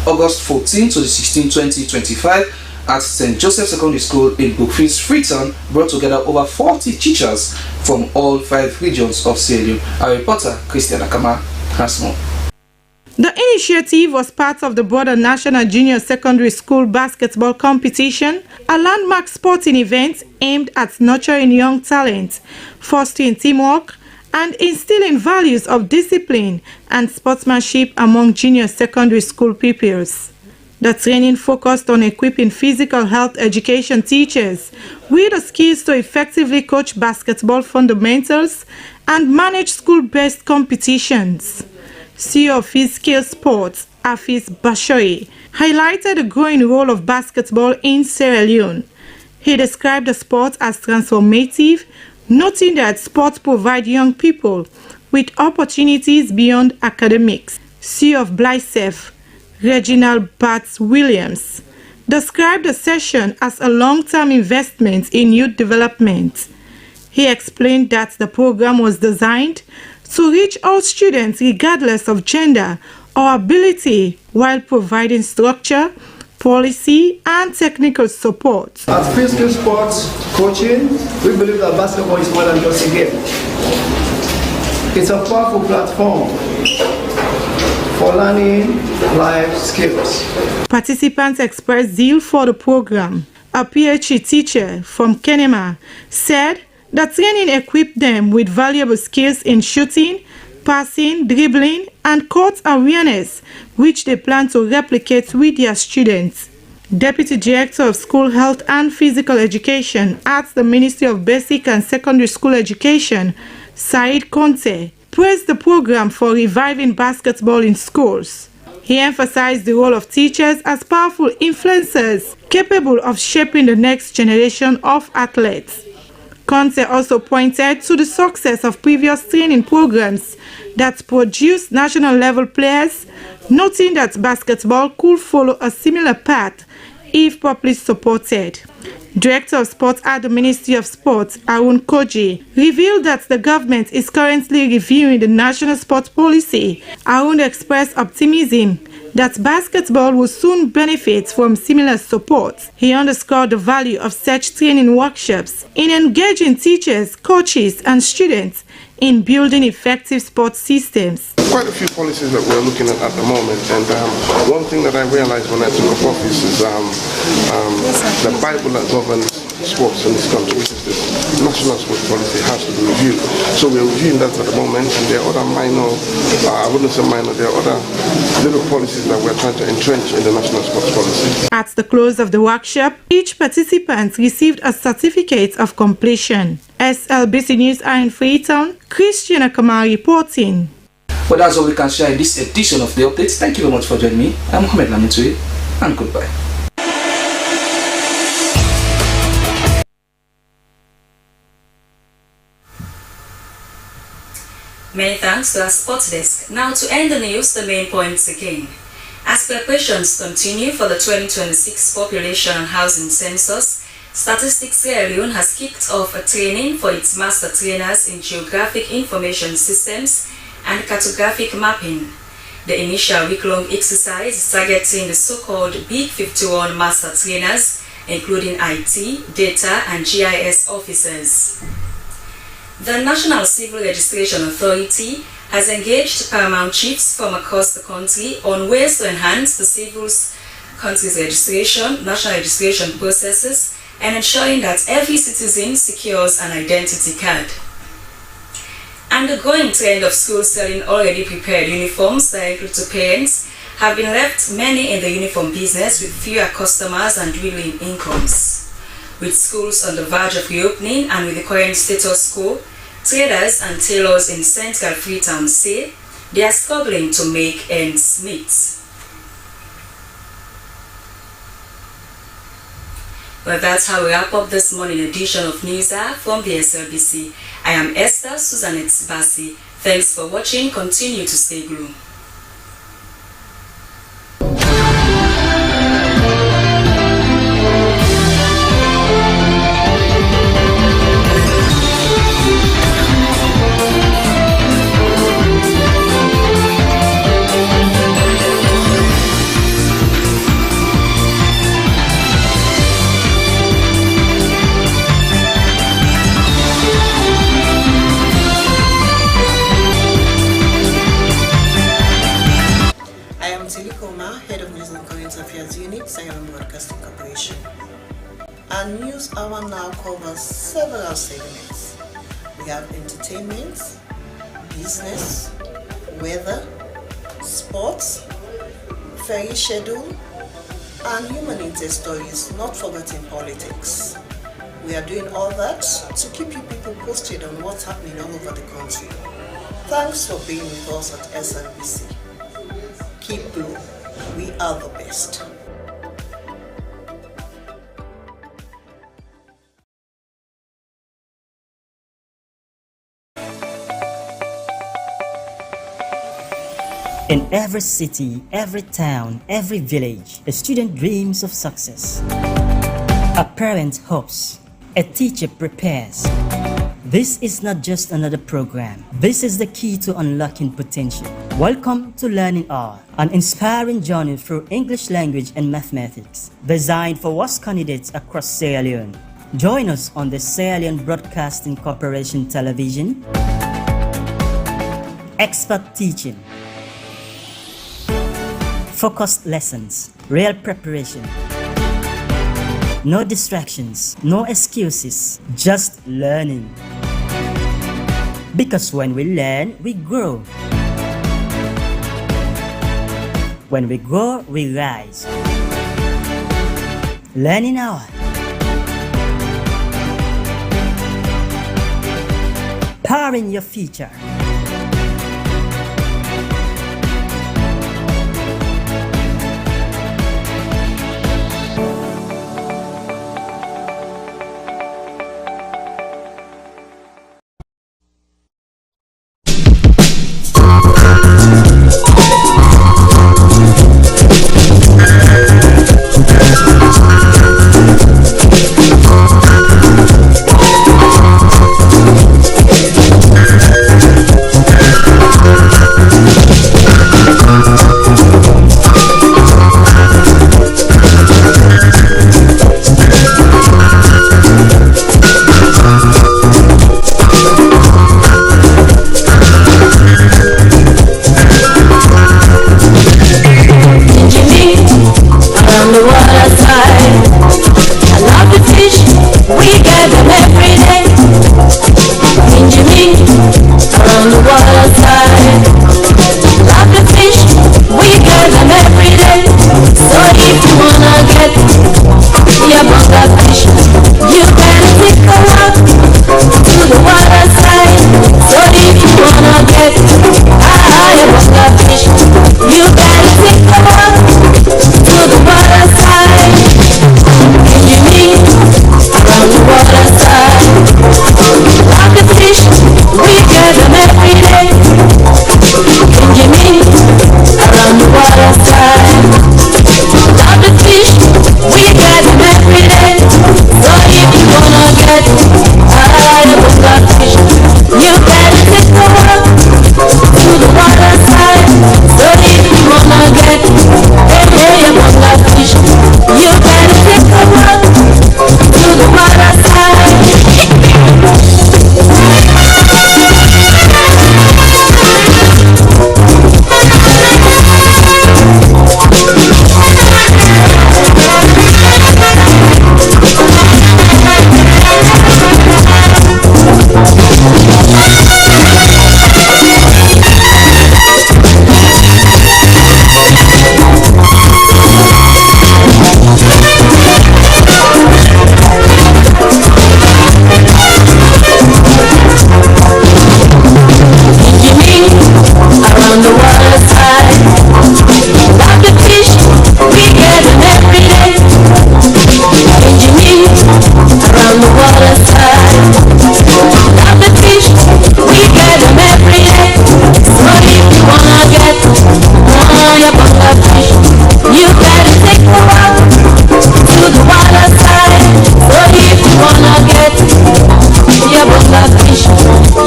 August 14 to the 16, 2025 at St. Joseph Secondary School in Brookfields, Freetown, brought together over 40 teachers from all 5 regions of Sierra Leone. Our reporter, Christian Akama, has more. The initiative was part of the broader National Junior Secondary School Basketball Competition, a landmark sporting event aimed at nurturing young talent, fostering teamwork, and instilling values of discipline and sportsmanship among junior secondary school pupils. The training focused on equipping physical health education teachers with the skills to effectively coach basketball fundamentals and manage school-based competitions. CEO of Physical Sports, Afis Bashoy, highlighted the growing role of basketball in Sierra Leone. He described the sport as transformative, noting that sports provide young people with opportunities beyond academics. CEO of BLISEF, Reginald Batts Williams, described the session as a long-term investment in youth development. He explained that the program was designed to reach all students regardless of gender or ability while providing structure, policy, and technical support. At Physical Sports Coaching, we believe that basketball is more than just a game. It's a powerful platform for learning life skills. Participants expressed zeal for the program. A PhD teacher from Kenema said the training equipped them with valuable skills in shooting, passing, dribbling, and court awareness, which they plan to replicate with their students. Deputy Director of School Health and Physical Education at the Ministry of Basic and Secondary School Education, Said Conte, praised the program for reviving basketball in schools. He emphasized the role of teachers as powerful influencers capable of shaping the next generation of athletes. Conte also pointed to the success of previous training programs that produced national-level players, noting that basketball could follow a similar path if properly supported. Director of Sports at the Ministry of Sports, Arun Koji, revealed that the government is currently reviewing the national sports policy. Arun expressed optimism that basketball will soon benefit from similar support. He underscored the value of such training workshops in engaging teachers, coaches, and students in building effective sports systems. Quite a few policies that we're looking at the moment, and one thing that I realized when I took up office is the Bible that governs sports in this country, which is the national sports policy, has to be reviewed. So we're reviewing that at the moment, and there are other minor, I wouldn't say minor, there are other little policies that we're trying to entrench in the national sports policy. At the close of the workshop, each participant received a certificate of completion. SLBC News are in Freetown, Christian Akama reporting. Well, that's all we can share in this edition of The Updates. Thank you very much for joining me. I'm Mohamed Lamitui, and goodbye. Many thanks to our sports desk. Now to end the news, the main points again. As preparations continue for the 2026 Population and Housing Census, Statistics Sierra Leone has kicked off a training for its master trainers in geographic information systems and cartographic mapping. The initial week-long exercise is targeting the so-called Big 51 master trainers, including IT, data, and GIS officers. The National Civil Registration Authority has engaged paramount chiefs from across the country on ways to enhance the civil country's registration, national registration processes, and ensuring that every citizen secures an identity card. And the growing trend of schools selling already prepared uniforms directly to parents have been left many in the uniform business with fewer customers and dwindling incomes. With schools on the verge of reopening and with the current status quo, traders and tailors in central Freetown say they are struggling to make ends meet. Well, that's how we wrap up this morning edition of News Hour from the SLBC. I am Esther Susanette Sibasi. Thanks for watching. Continue to stay glued. Head of News and Current Affairs Unit, Sierra Leone Broadcasting Corporation. Our news hour now covers several segments. We have entertainment, business, weather, sports, ferry schedule, and human interest stories, not forgetting politics. We are doing all that to keep you people posted on what's happening all over the country. Thanks for being with us at SLBC. Keep blue. We are the best. In every city, every town, every village, a student dreams of success. A parent hopes, a teacher prepares. This is not just another program. This is the key to unlocking potential. Welcome to Learning Hour, an inspiring journey through English language and mathematics, designed for WASC candidates across Sierra Leone. Join us on the Sierra Leone Broadcasting Corporation television. Expert teaching. Focused lessons. Real preparation. No distractions, no excuses, just learning. Because when we learn, we grow. When we grow, we rise. Learning Hour. Powering your future.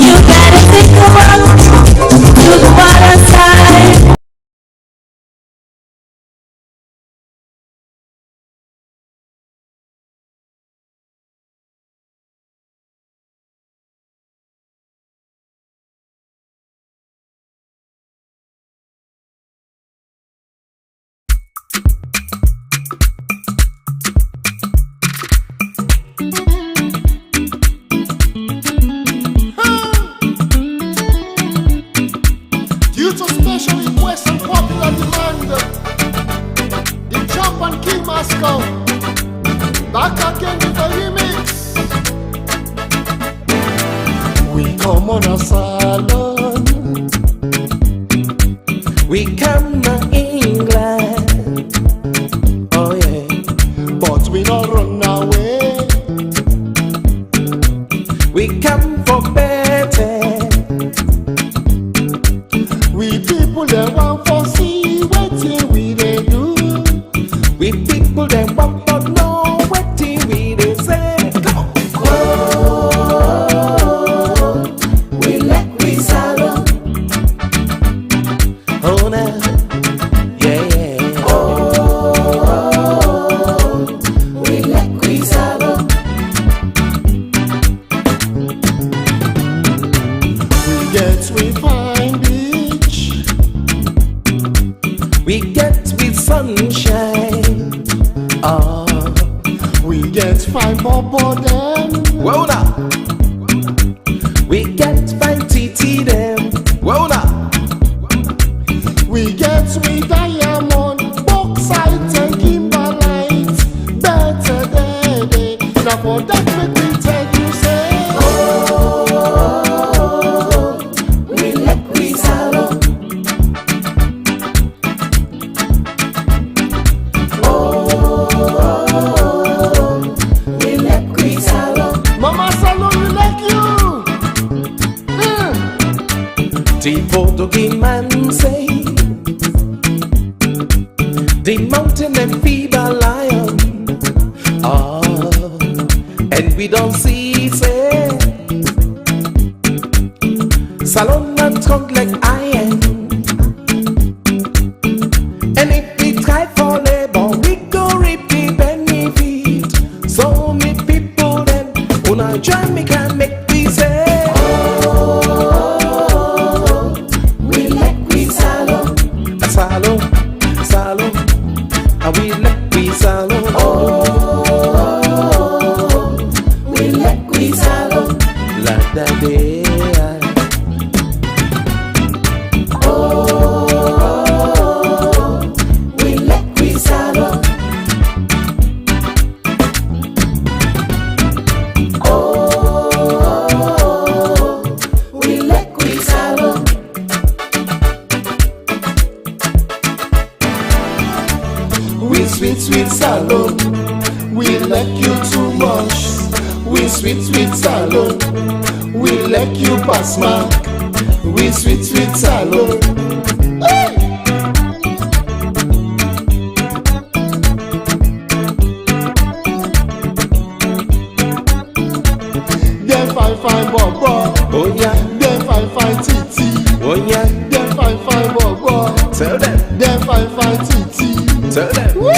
You better take a walk to the water side. Due to special request and popular demand, the Jump and Kill must come. Back again with the remix. We come on a salon. We come to England. Oh yeah. But we not run away. We come for better. We people that want for see what we they do. We people that want to know what we they say. Come on. Oh, we like we salon. Oh now. Yeah, yeah. Oh, we like we salon. We get we fine beach. We get with sunshine. Oh, we get fine bubble them. Whoa now. We get fine TT them. Whoa now. We get we diamond, bauxite and kimberlite. Better than now for that make we tell you say. Oh, we like we salon. We like we salon. Mama Salon, we like you. The Portuguese man say the mountain and fever lion. Oh, and we don't see say salon and trunk like iron. And if we try for labor, we go reap the benefit. So many people then wanna join me can make we say. We like we salon. A salon, salon, and we like we salon. Oh, we like we salon. Like that day. Oh, we like we salon. Oh, we like we salon. We sweet, sweet salon. We like you too much. We sweet, sweet salon. We like you pass mark. We sweet, sweet salon. Hey! Them fine, fine bobo. Oh yeah. Them fine, fine titi. Oh yeah. Them fine, fine bobo. Tell them. Them fine, fine titi. Tell them. Woo!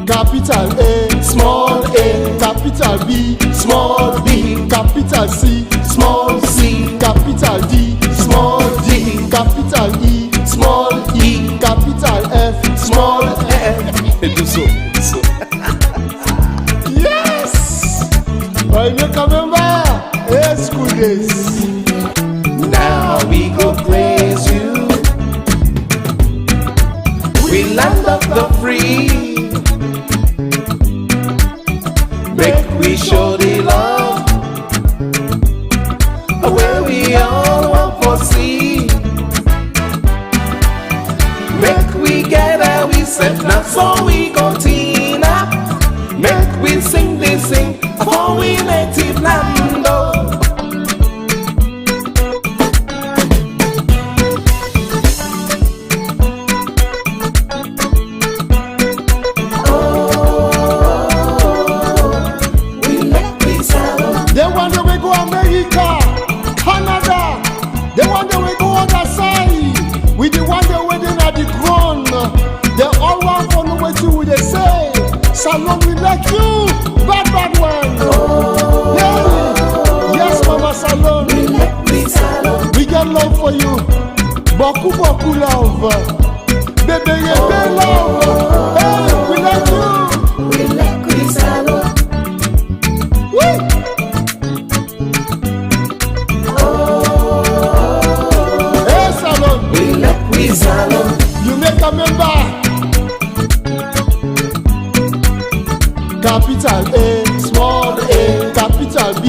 Capital A, small a, capital B, small b, capital C, small c, capital D, small d, capital E, small e, capital F, small f. Do so. Yes! I make a member. Hey, school days. Now we go praise you. We land of the free. Make we show the love where we all want for see. Make we get we said not so we continue. Salon, we like you. Bad one. Yeah. Yes, Mama Salon. We got love for you. Beaucoup love. Baby, love. Hey, we like you. We like you, Salon. Hey, Salon. We like you, Salon. You make a member. Capital A, small a, capital B,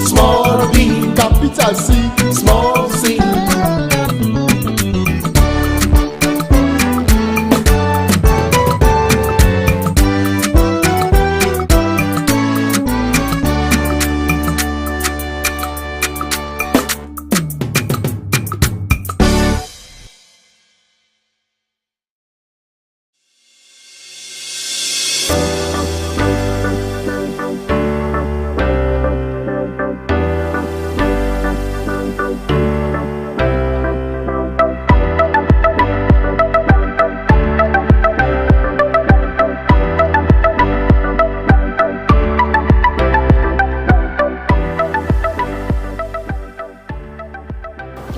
small b, capital C, small c.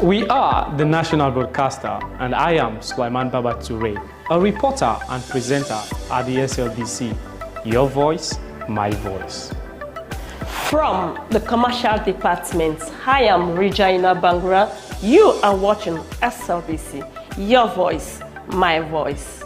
We are the national broadcaster, and I am Sulaiman Baba Toure, a reporter and presenter at the SLBC. Your voice, my voice. From the commercial department, I am Regina Bangura. You are watching SLBC. Your voice, my voice.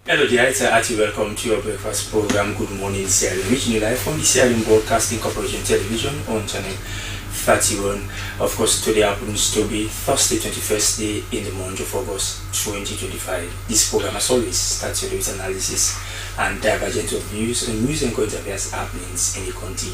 Hello dear, it's Ati. Welcome to your breakfast program, Good Morning Sierra Leone, reaching you live from the Sierra Leone Broadcasting Corporation television on channel 31. Of course, today happens to be Thursday, 21st day in the month of August 2025. This program, as always, starts with analysis and divergence of news and news and current affairs happenings in the country.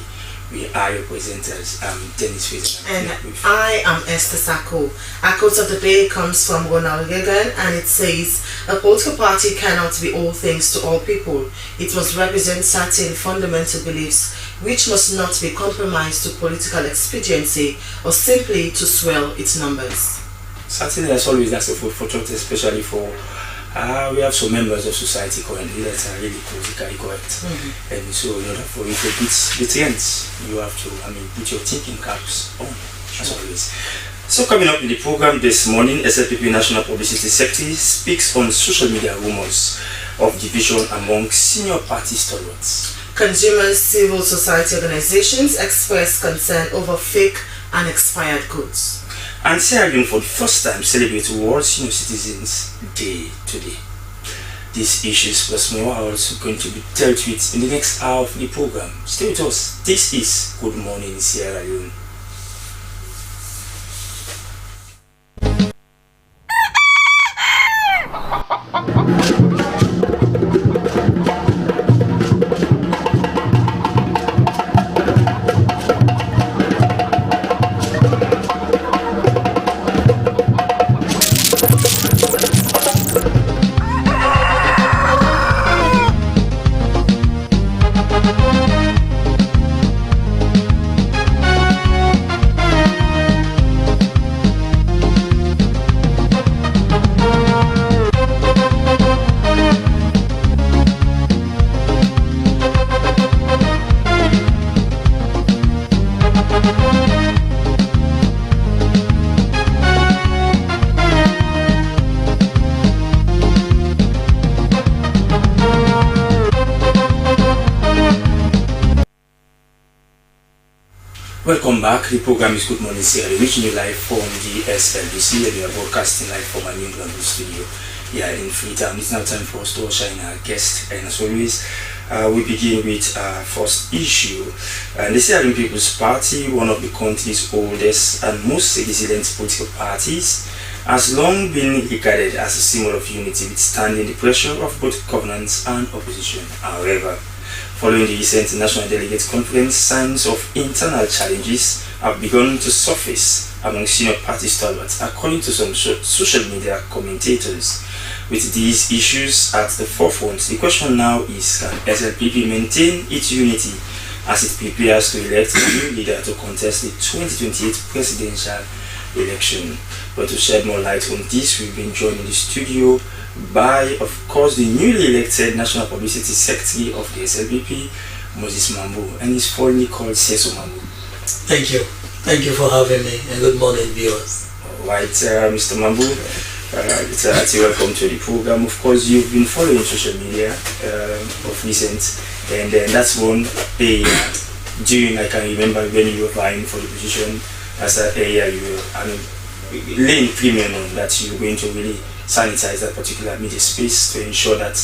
We are your presenters, Dennis Fraser. And I am Esther Sako. Our quote of the day comes from Ronald Reagan, and it says, "A political party cannot be all things to all people. It must represent certain fundamental beliefs which must not be compromised to political expediency or simply to swell its numbers." Certainly, as always, that's a food for thought, especially for we have some members of society currently that are really politically correct. And so in order for you to beat the trends, you have to, put your thinking caps on, as always. So coming up in the program this morning, SLPP National Publicity Secretary speaks on social media rumors of division among senior party stalwarts. Consumers, civil society organizations express concern over fake and expired goods. And Sierra Leone for the first time celebrates World Senior Citizens Day today. These issues plus more are also going to be dealt with in the next hour of the program. Stay with us. This is Good Morning Sierra Leone. Welcome back. The program is Good Morning Sierra Leone, reaching you live from the Slbc, and we are broadcasting live from our New England studio here in Freetown. It's now time for us to usher in our guest, and as always, we begin with our first issue. The Sierra Leone People's Party, one of the country's oldest and most resilient political parties, has long been regarded as a symbol of unity, withstanding the pressure of both governance and opposition. However, following the recent National Delegates Conference, signs of internal challenges have begun to surface among senior party stalwarts, according to some social media commentators. With these issues at the forefront, the question now is, can SLPP maintain its unity as it prepares to elect a new leader to contest the 2028 presidential election? But to shed more light on this, we've been joined in the studio by, of course, the newly elected National Publicity Secretary of the SLPP, Moses Mambu, and he's formerly called Seso Mambu. Thank you. Thank you for having me, and good morning, viewers. Alright, Mr. Mambu, it's a welcome to the program. Of course, you've been following social media of recent, and that's one area during, I can remember when you were vying for the position, as an area you were laying premium on that you're going to really sanitize that particular media space to ensure that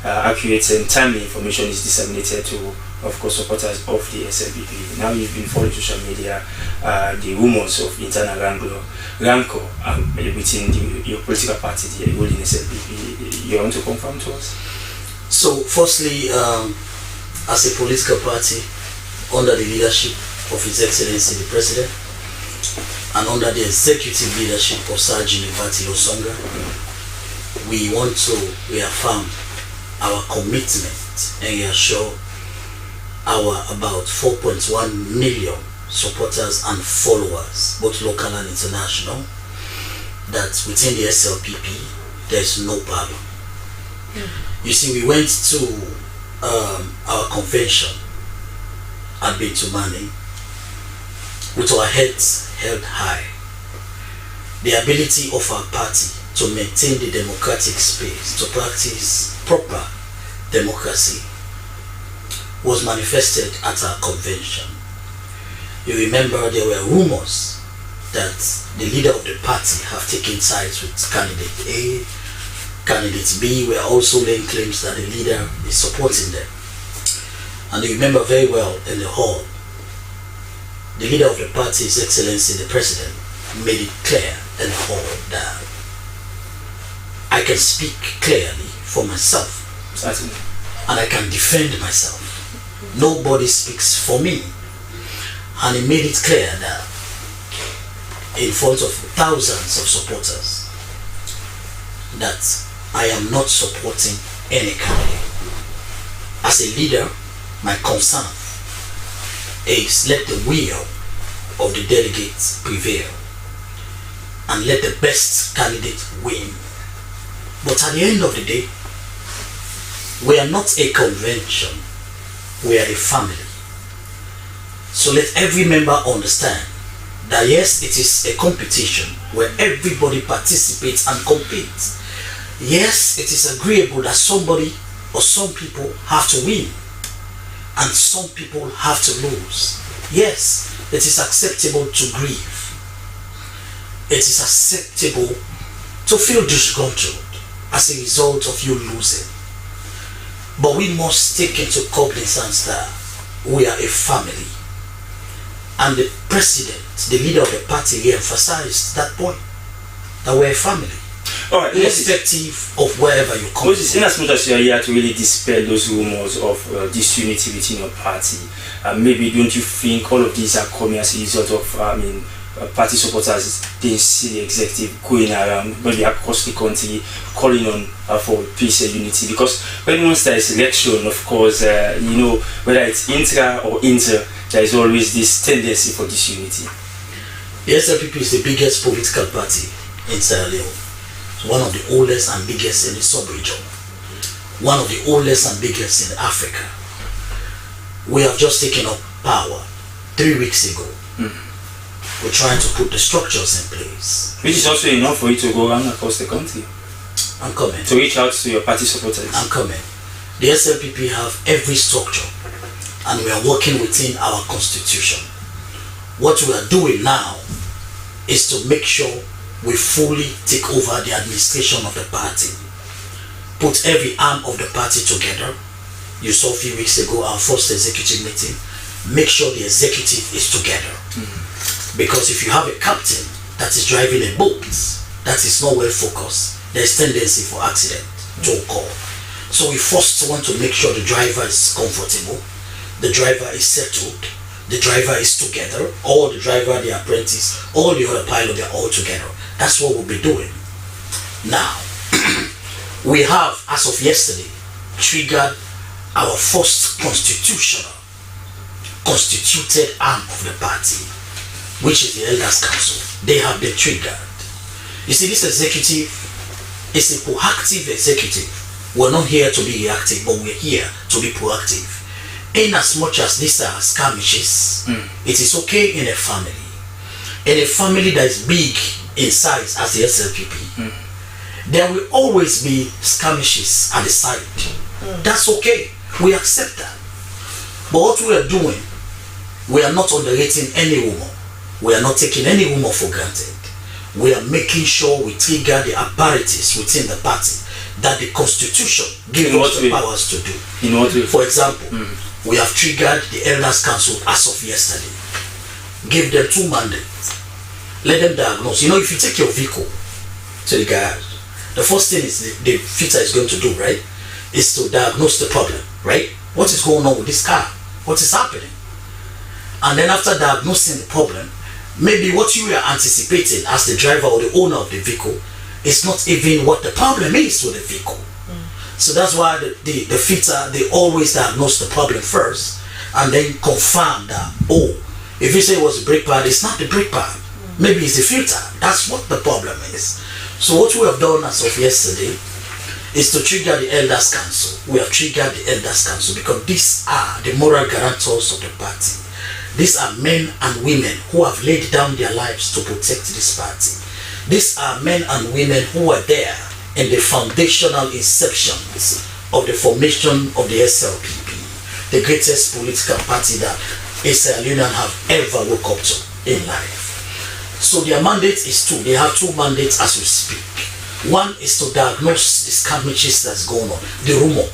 accurate and timely information is disseminated to, of course, supporters of the SLPP. Now you've been following social media, the rumors of internal rancor within your political party, the ruling SLPP. You want to confirm to us? So, firstly, as a political party, under the leadership of His Excellency the President, and under the executive leadership of Sergeant Ivati Osonga, we want to reaffirm our commitment and reassure our about 4.1 million supporters and followers, both local and international, that within the SLPP there is no problem. You see, we went to our convention at Bintumani with our heads held high. The ability of our party to maintain the democratic space, to practice proper democracy, was manifested at our convention. You remember there were rumors that the leader of the party have taken sides with candidate A, candidate B were also laying claims that the leader is supporting them. And you remember very well in the hall, the leader of the party, His Excellency the President, made it clear in the hall that I can speak clearly for myself. Certainly. And I can defend myself. Nobody speaks for me. And he made it clear that in front of thousands of supporters that I am not supporting any candidate. As a leader, my concern is let the will of the delegates prevail and let the best candidate win. But at the end of the day, we are not a convention, we are a family. So let every member understand that yes, it is a competition where everybody participates and competes. Yes, it is agreeable that somebody or some people have to win and some people have to lose. Yes, it is acceptable to grieve. It is acceptable to feel disgruntled as a result of you losing. But we must take into cognizance that we are a family. And the president, the leader of the party, re-emphasized that point, that we're a family. All right, irrespective of wherever you come from. In as much as you are here to really dispel those rumors of disunity within your party, maybe don't you think all of these are coming as a result of party supporters didn't see the executive going around maybe across the country calling on for peace and unity? Because when once there is election, of course, you know, whether it's intra or inter, there is always this tendency for disunity. The SLPP is the biggest political party in Sierra Leone. It's one of the oldest and biggest in the sub-region. One of the oldest and biggest in Africa. We have just taken up power 3 weeks ago. We're trying to put the structures in place. Which is also enough for you to go around across the country. I'm coming. To reach out to your party supporters. I'm coming. The SLPP have every structure and we are working within our constitution. What we are doing now is to make sure we fully take over the administration of the party. Put every arm of the party together. You saw a few weeks ago our first executive meeting. Make sure the executive is together. Because if you have a captain that is driving a boat that is not well focused, there's tendency for accident to occur. So we first want to make sure the driver is comfortable, the driver is settled, the driver is together, all the driver, the apprentice, all the other pilot, they're all together. That's what we'll be doing. Now, we have, as of yesterday, triggered our first constituted arm of the party, which is the Elders Council. They have been triggered. You see, this executive is a proactive executive. We're not here to be reactive, but we're here to be proactive. In as much as these are skirmishes, it is okay in a family. In a family that is big in size as the SLPP, there will always be skirmishes at the side. That's okay. We accept that. But what we are doing, we are not underrating any woman. We are not taking any woman for granted. We are making sure we trigger the apparatus within the party that the constitution gives us the powers to do. In what way? For example, we have triggered the Elders Council as of yesterday. Give them 2 mandates. Let them diagnose. You know, if you take your vehicle to the garage, the first thing is the fitter is going to do, right, is to diagnose the problem, right? What is going on with this car? What is happening? And then after diagnosing the problem, maybe what you are anticipating as the driver or the owner of the vehicle is not even what the problem is with the vehicle. So that's why the fitter, they always diagnose the problem first and then confirm that, oh, if you say it was the brake pad, it's not the brake pad. Maybe it's the filter. That's what the problem is. So what we have done as of yesterday is to trigger the Elders Council. We have triggered the Elders Council because these are the moral guarantors of the party. These are men and women who have laid down their lives to protect this party. These are men and women who are there in the foundational inceptions of the formation of the SLPP, the greatest political party that a Sierra Leonean have ever woke up to in life. So their mandate is 2. They have 2 mandates as we speak. One is to diagnose the skirmishes that's going on, the rumor.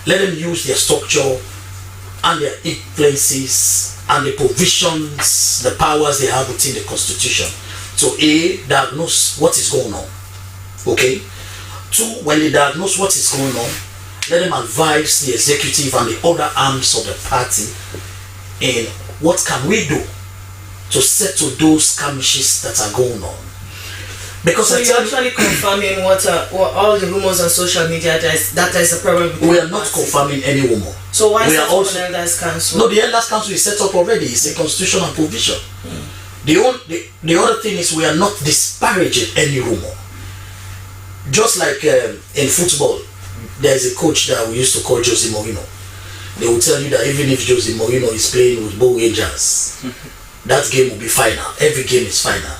Let them use their structure and their influences and the provisions, the powers they have within the constitution to diagnose what is going on. Okay? 2, when they diagnose what is going on, let them advise the executive and the other arms of the party in what can we do to settle those skirmishes that are going on. Because so you're actually confirming what all the rumors on social media that is a problem. We are not confirming any rumor. So why is that also an Elders Council? No, the Elders Council is set up already. It's a constitutional provision. The other thing is we are not disparaging any rumor. Just like in football, there's a coach that we used to call Jose Mourinho. They will tell you that even if Jose Mourinho is playing with Bow Rangers, that game will be final. Every game is final.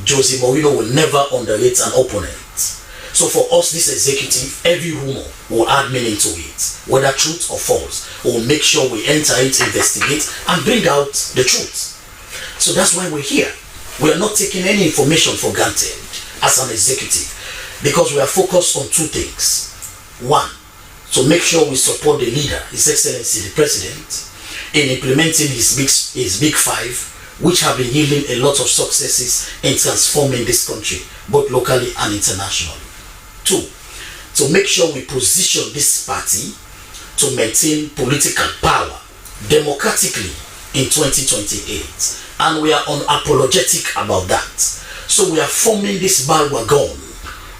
Jose Mourinho will never underrate an opponent. So for us, this executive, every rumor will add meaning to it, whether truth or false. We'll make sure we enter it, investigate, and bring out the truth. So that's why we're here. We are not taking any information for granted as an executive, because we are focused on 2 things. 1, to make sure we support the leader, His Excellency the President, in implementing his big 5, which have been yielding a lot of successes in transforming this country, both locally and internationally. 2, to make sure we position this party to maintain political power democratically in 2028. and we are unapologetic about that. So we are forming this bandwagon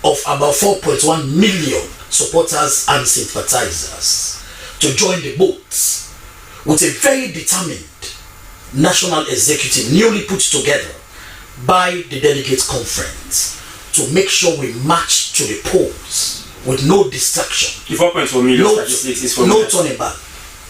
of about 4.1 million supporters and sympathizers to join the boat with a very determined national executive newly put together by the delegate conference to make sure we march to the polls with no distraction. The 4.1 million statistics is from no turning back.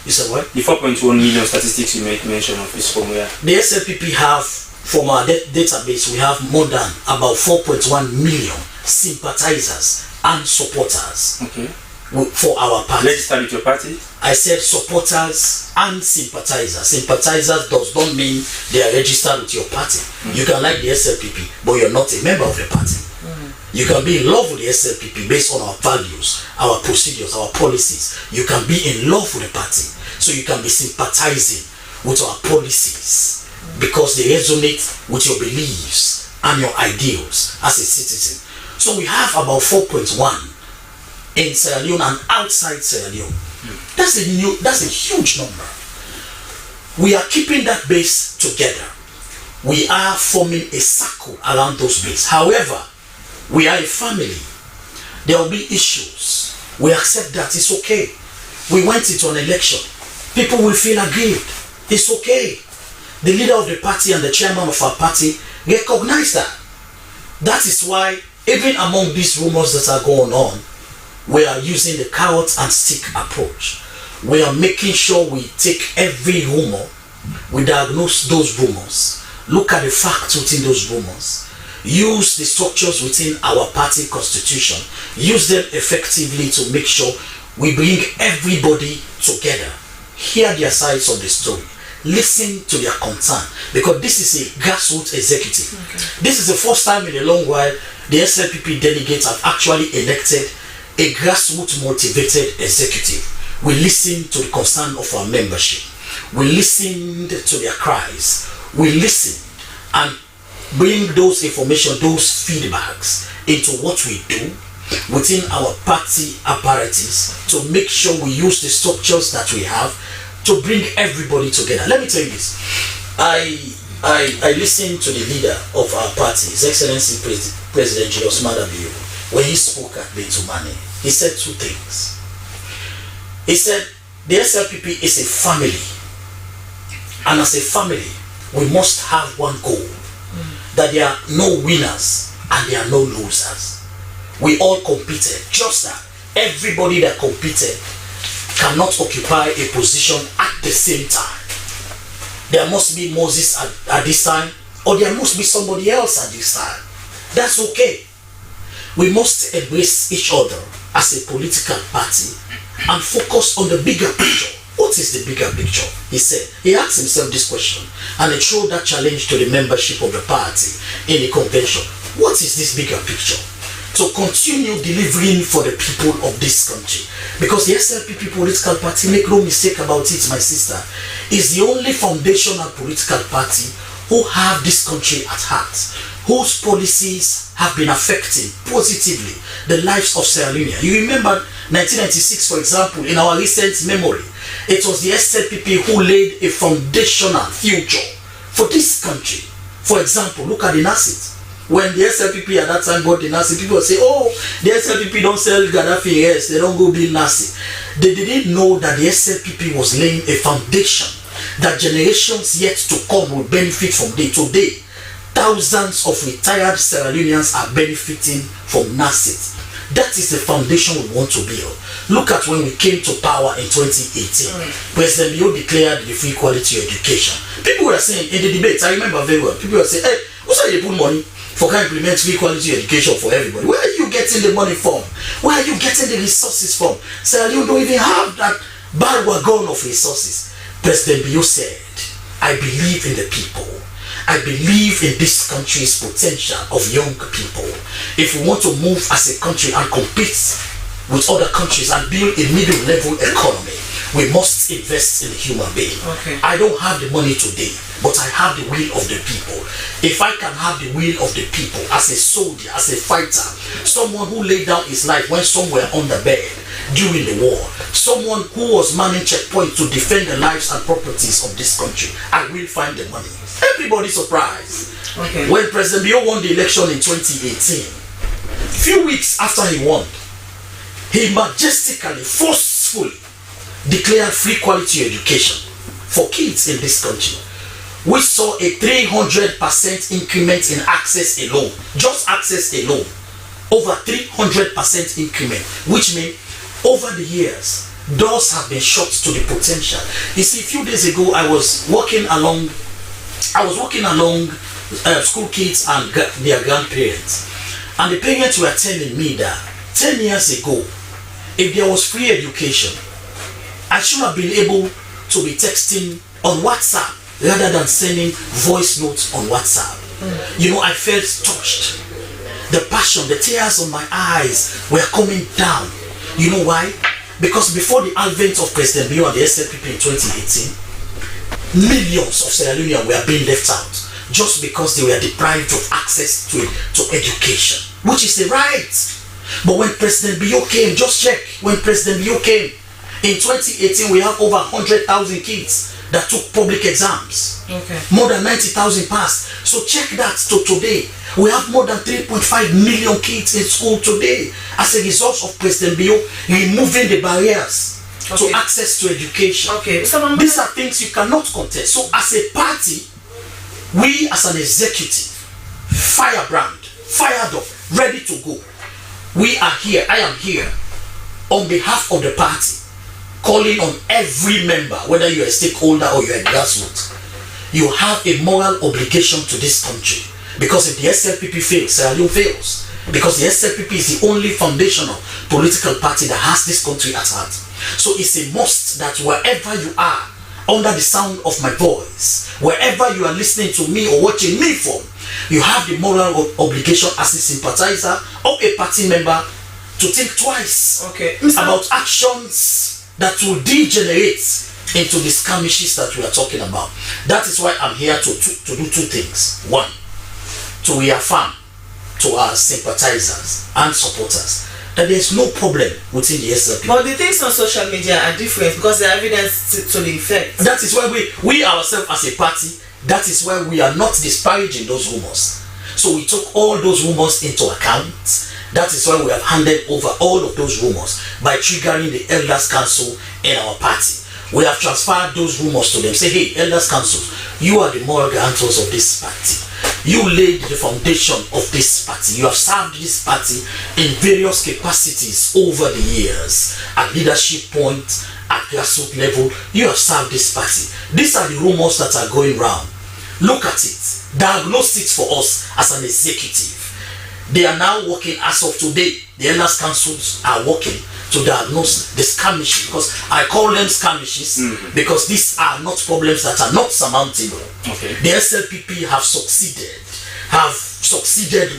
You said what? The 4.1 million statistics you make mention of is from where? The SLPP have, from our database, we have more than about 4.1 million sympathizers and supporters. Okay. For our party. Registered with your party? I said supporters and sympathizers. Sympathizers does not mean they are registered with your party. You can like the SLPP, but you're not a member of the party. You can be in love with the SLPP based on our values, our procedures, our policies. You can be in love with the party. So you can be sympathizing with our policies because they resonate with your beliefs and your ideals as a citizen. So we have about 4.1 in Sierra Leone and outside Sierra Leone. That's a huge number. We are keeping that base together. We are forming a circle around those bases. However, we are a family. There will be issues. We accept that. It's okay. We went into an election. People will feel aggrieved. It's okay. The leader of the party and the chairman of our party recognize that. That is why, even among these rumors that are going on, we are using the carrot and stick approach. We are making sure we take every rumor, we diagnose those rumors, look at the facts within those rumors, use the structures within our party constitution, use them effectively to make sure we bring everybody together, hear their sides of the story, listen to their concern, because this is a grassroots executive. Okay. This is the first time in a long while the SLPP delegates have actually elected a grassroots motivated executive. We listen to the concern of our membership. We listened to their cries. We listen and bring those information, those feedbacks into what we do within our party apparatus to make sure we use the structures that we have to bring everybody together. Let me tell you this. I listened to the leader of our party, His Excellency President Julius Madabio, when he spoke at Betumani. He said two things. He said the SLPP is a family, and as a family we must have one goal, that there are no winners and there are no losers. We all competed, just that everybody that competed cannot occupy a position at the same time. There must be Moses at this time, or there must be somebody else at this time. That's okay. We must embrace each other as a political party and focus on the bigger picture. What is the bigger picture? He said, he asked himself this question and he threw that challenge to the membership of the party in the convention. What is this bigger picture? To continue delivering for the people of this country. Because the SLPP political party, make no mistake about it, my sister, is the only foundational political party who have this country at heart, whose policies have been affecting positively the lives of Sierra Leone. You remember 1996, for example, in our recent memory, it was the SLPP who laid a foundational future for this country. For example, look at the NACIT. When the SLPP at that time got the NACIT, people would say, oh, the SLPP don't sell Gaddafi, yes, they don't go build NACIT. They didn't know that the SLPP was laying a foundation that generations yet to come will benefit from day to day. Thousands of retired Sierra Leoneans are benefiting from NACIT. That is the foundation we want to build. Look at when we came to power in 2018. President Bio declared the free quality education. People were saying in the debates, I remember very well, people were saying, hey, what's why you put money for can implement free quality education for everybody? Where are you getting the money from? Where are you getting the resources from? Sierra Leone don't even have that bandwagon of resources. President Bio said, I believe in the people. I believe in this country's potential of young people. If we want to move as a country and compete with other countries and build a middle-level economy, we must invest in the human being. Okay. I don't have the money today, but I have the will of the people. If I can have the will of the people as a soldier, as a fighter, someone who laid down his life when some were on the bed, during the war. Someone who was manning checkpoint to defend the lives and properties of this country. I will find the money. Everybody surprised. Okay. When President Bio won the election in 2018, few weeks after he won, he majestically, forcefully declared free quality education for kids in this country. We saw a 300% increment in access alone, just access alone, over 300% increment, which means over the years, doors have been shut to the potential. You see, a few days ago, I was walking along school kids and their grandparents, and the parents were telling me that 10 years ago, if there was free education, I should have been able to be texting on WhatsApp rather than sending voice notes on WhatsApp. You know, I felt touched. The passion, the tears on my eyes were coming down. You know why? Because before the advent of President Bio and the SLPP in 2018, millions of Sierra Leoneans were being left out just because they were deprived of access to education, which is a right. But when President Bio came, just check, when President Bio came, in 2018 we have over 100,000 kids that took public exams. Okay. More than 90,000 passed. So check that to today. We have more than 3.5 million kids in school today as a result of President Bio removing the barriers to access to education. Okay. These are things you cannot contest. So as a party, we as an executive, firebrand, fired up, ready to go. We are here, I am here, on behalf of the party, calling on every member, whether you're a stakeholder or you're a grassroots. You have a moral obligation to this country. Because if the SLPP fails, Sierra Leone fails. Because the SLPP is the only foundational political party that has this country at heart. So it's a must that wherever you are, under the sound of my voice, wherever you are listening to me or watching me from, you have the moral obligation as a sympathizer or a party member to think twice about actions that will degenerate into the skirmishes that we are talking about. That is why I'm here to do two things. One, to reaffirm to our sympathizers and supporters that there is no problem within the SLP. But the things on social media are different because there are evidence to the effect. That is why we ourselves as a party, that is why we are not disparaging those rumors. So we took all those rumors into account. That is why we have handed over all of those rumors by triggering the Elders Council in our party. We have transferred those rumors to them. Say, hey, Elders Council, you are the moral guarantors of this party. You laid the foundation of this party. You have served this party in various capacities over the years. At leadership point, at grassroots level, you have served this party. These are the rumors that are going round. Look at it. Diagnose it for us as an executive. They are now working as of today. The Elders Councils are working to diagnose the skirmishes, because I call them skirmishes because these are not problems that are not surmountable. The SLPP have succeeded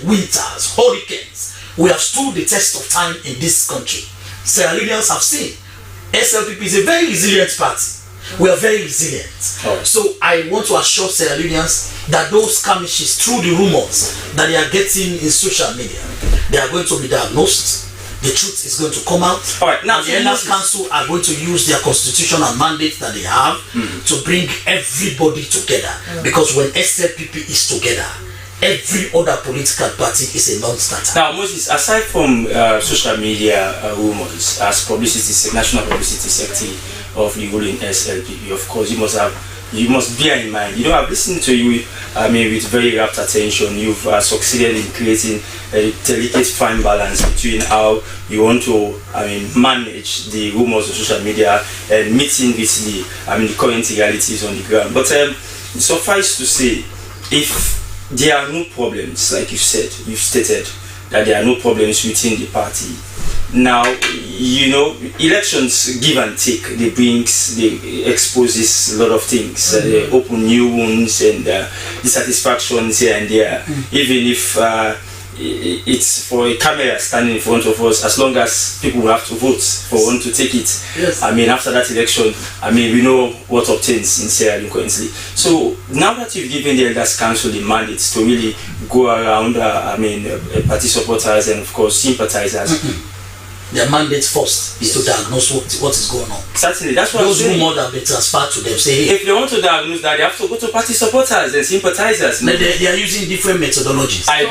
winters, hurricanes. We have stood the test of time in this country. Sierra Leoneans have seen SLPP is a very resilient party. We are very resilient. So I want to assure Sierra Leoneans that those skirmishes, through the rumors that they are getting in social media, they are going to be diagnosed. The truth is going to come out. Now the Elders Council are going to use their constitutional mandate that they have to bring everybody together. Because when SLPP is together, every other political party is a non-starter. Now, Moses, aside from social media rumors, as national publicity secretary of the ruling SLPP, of course, you must bear in mind, I've listened to you, with very rapt attention. You've succeeded in creating a delicate fine balance between how you want to, manage the rumors of social media and meeting with the current realities on the ground. But suffice to say, if there are no problems, like you've stated that there are no problems within the party. Now, elections give and take. They exposes a lot of things. They open new wounds and dissatisfactions here and there. Even if it's for a camera standing in front of us, as long as people will have to vote for one to take it. Yes. After that election, we know what obtains in Sierra Leone currently. So now that you've given the Elders Council the mandate to really go around, party supporters and of course sympathizers, Their mandate first is to diagnose what is going on. Certainly, that's what those I'm saying. rumors have been transferred to them. Say, hey, if they want to diagnose that, they have to go to party supporters and sympathizers. They are using different methodologies. I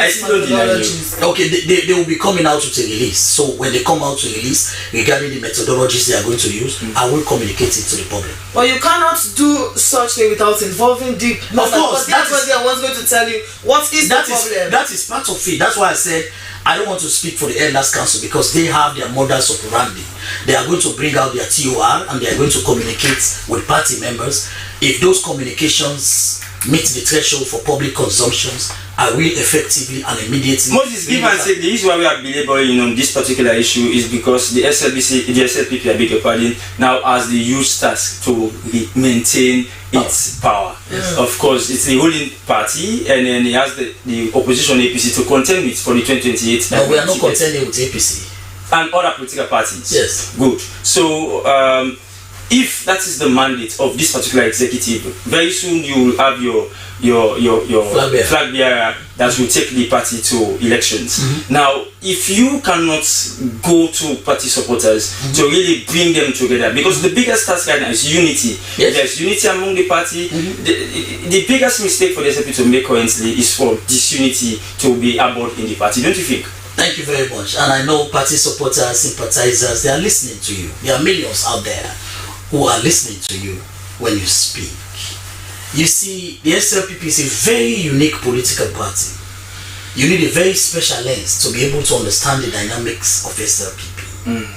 still don't deny you. Okay, they will be coming out with a release. So when they come out to release regarding the methodologies they are going to use, I will communicate it to the public. But you cannot do such thing without involving deep. Of course, that's what I was going to tell you. What is the problem? That is part of it. That's why I said I don't want to speak for the Elders Council because they have their modus operandi. They are going to bring out their TOR and they are going to communicate with party members. If those communications meet the threshold for public consumptions, I will effectively and immediately. Moses, give and take. The issue why we are belaboring on this particular issue is because the SLPP, I beg your pardon, now has the huge task to maintain its power. Yes. Of course, it's the ruling party, and then it has the opposition APC to contend with for the 2028. No, we are not contending with APC and other political parties. Yes. Good. So, if that is the mandate of this particular executive, very soon you will have your flag bearer that will take the party to elections. Now, if you cannot go to party supporters to really bring them together, because the biggest task right now is unity. Yes. There's unity among the party. The biggest mistake for the SLP to make currently is for disunity to be abroad in the party. Don't you think? Thank you very much. And I know party supporters, sympathizers, they are listening to you. There are millions out there who are listening to you when you speak. You see, the SLPP is a very unique political party. You need a very special lens to be able to understand the dynamics of SLPP.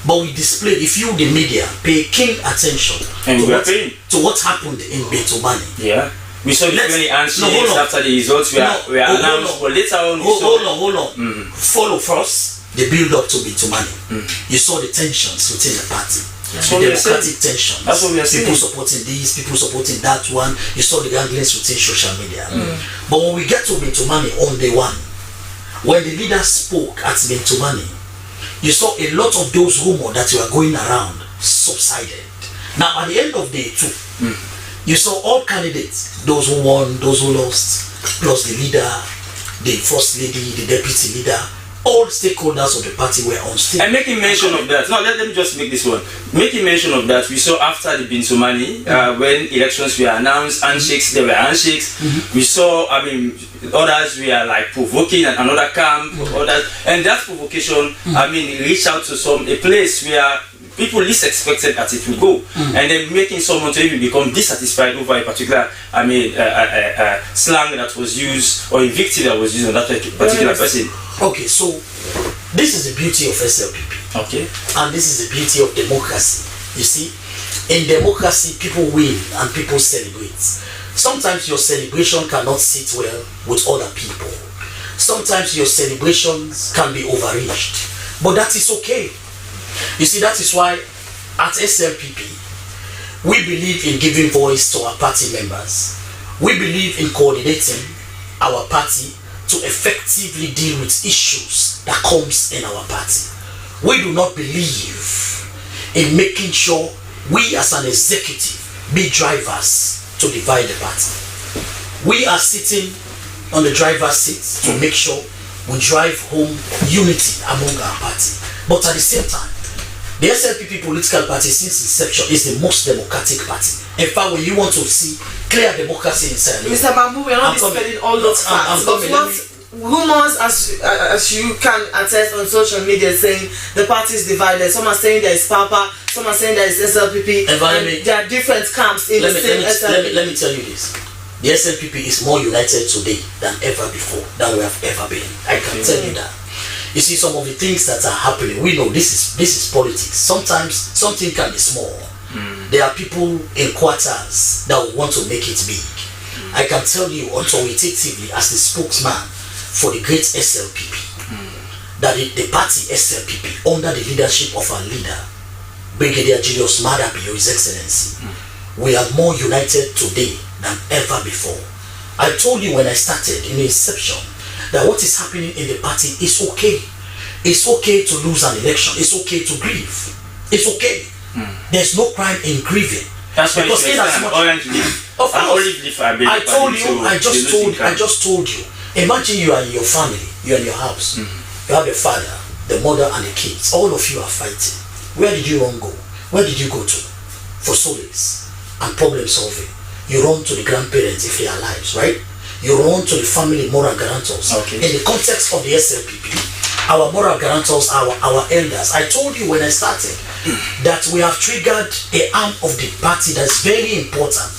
But we display, if you, the media, pay keen attention to what happened in Betobani. Yeah. We saw many handshakes after the results were announced, but later on hold on. Follow first the build-up to Betobani. You saw the tensions within the party. The democratic tensions. That's what we are saying. People supporting this, people supporting that one. You saw the ganglings within social media. But when we get to Betobani on day one, when the leader spoke at Betobani, you saw a lot of those rumors that were going around subsided. Now at the end of day two, you saw all candidates, those who won, those who lost, plus the leader, the first lady, the deputy leader, all stakeholders of the party were on stage. And making mention of that, no, let me just make this one. Making mention of that, we saw after the Bintumani, when elections were announced, handshakes, there were handshakes. We saw, others were like provoking another camp, others, and that provocation, reached out to a place where people least expected that it will go, and then making someone to even become dissatisfied over a particular, slang that was used or invective that was used on that particular person. Okay, so this is the beauty of SLPP. Okay. And this is the beauty of democracy. You see, in democracy, people win and people celebrate. Sometimes your celebration cannot sit well with other people. Sometimes your celebrations can be overreached, but that is okay. You see, that is why at SLPP, we believe in giving voice to our party members. We believe in coordinating our party to effectively deal with issues that comes in our party. We do not believe in making sure we as an executive be drivers to divide the party. We are sitting on the driver's seat to make sure we drive home unity among our party. But at the same time, the SLPP political party since inception is the most democratic party. In fact, when you want to see clear democracy in Sierra Leone, Mr. Bamboo, we are not dispelling all those facts. But what rumors, as you can attest on social media, saying the party is divided. Some are saying there is Papa, some are saying there is SLPP. And there are different camps in the same SLPP. Let me tell you this. The SLPP is more united today than ever before, than we have ever been. I can tell you that. You see, some of the things that are happening, we know this is politics. Sometimes something can be small. There are people in quarters that want to make it big. I can tell you authoritatively as the spokesman for the great SLPP that the party SLPP, under the leadership of our leader, Brigadier Julius Madabio, His Excellency, we are more united today than ever before. I told you when I started in the inception that what is happening in the party is okay. It's okay to lose an election. It's okay to grieve. It's okay. There's no crime in grieving. That's why it's an orange leaf. Of course. Olive leaf. I just told you. Imagine you are in your family. You are in your house. You have a father. the mother and the kids, all of you are fighting. Where did you run go? Where did you go to? For solace and problem solving. You run to the grandparents if they are alive, right? You run to the family moral guarantors. Okay. In the context of the SLPP, our moral guarantors are our elders. I told you when I started that we have triggered a arm of the party that's very important,